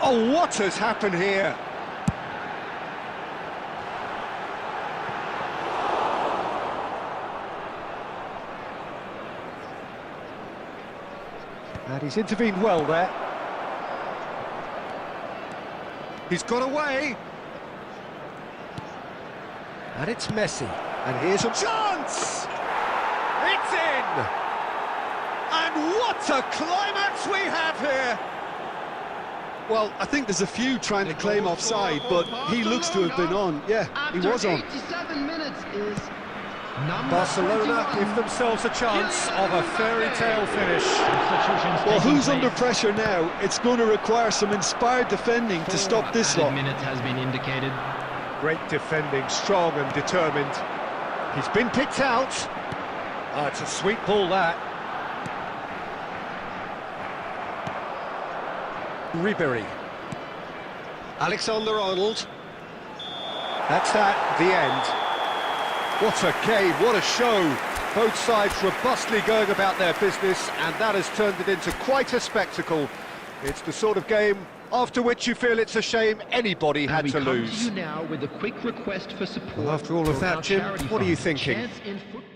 Oh, what has happened here? And he's intervened well there. He's got away. And it's Messi. And here's a chance! It's in! And what a climax we have here! Well, I think there's a few trying to claim offside, but he looks to have been on. Yeah, he was on. 87 minutes is Barcelona give themselves a chance of a fairy tale finish. Well, who's under pressure now? It's going to require some inspired defending to stop this lot. minute has been indicated. Great defending, strong and determined. He's been picked out. Oh, it's a sweet ball, that. Ribery. Alexander-Arnold. That's that, the end. What a game, what a show. Both sides robustly going about their business, and that has turned it into quite a spectacle. It's the sort of game after which you feel it's a shame anybody had to lose. We come to you now with a quick request for support. Well, after all of that, Jim, what are you thinking? Chance in football.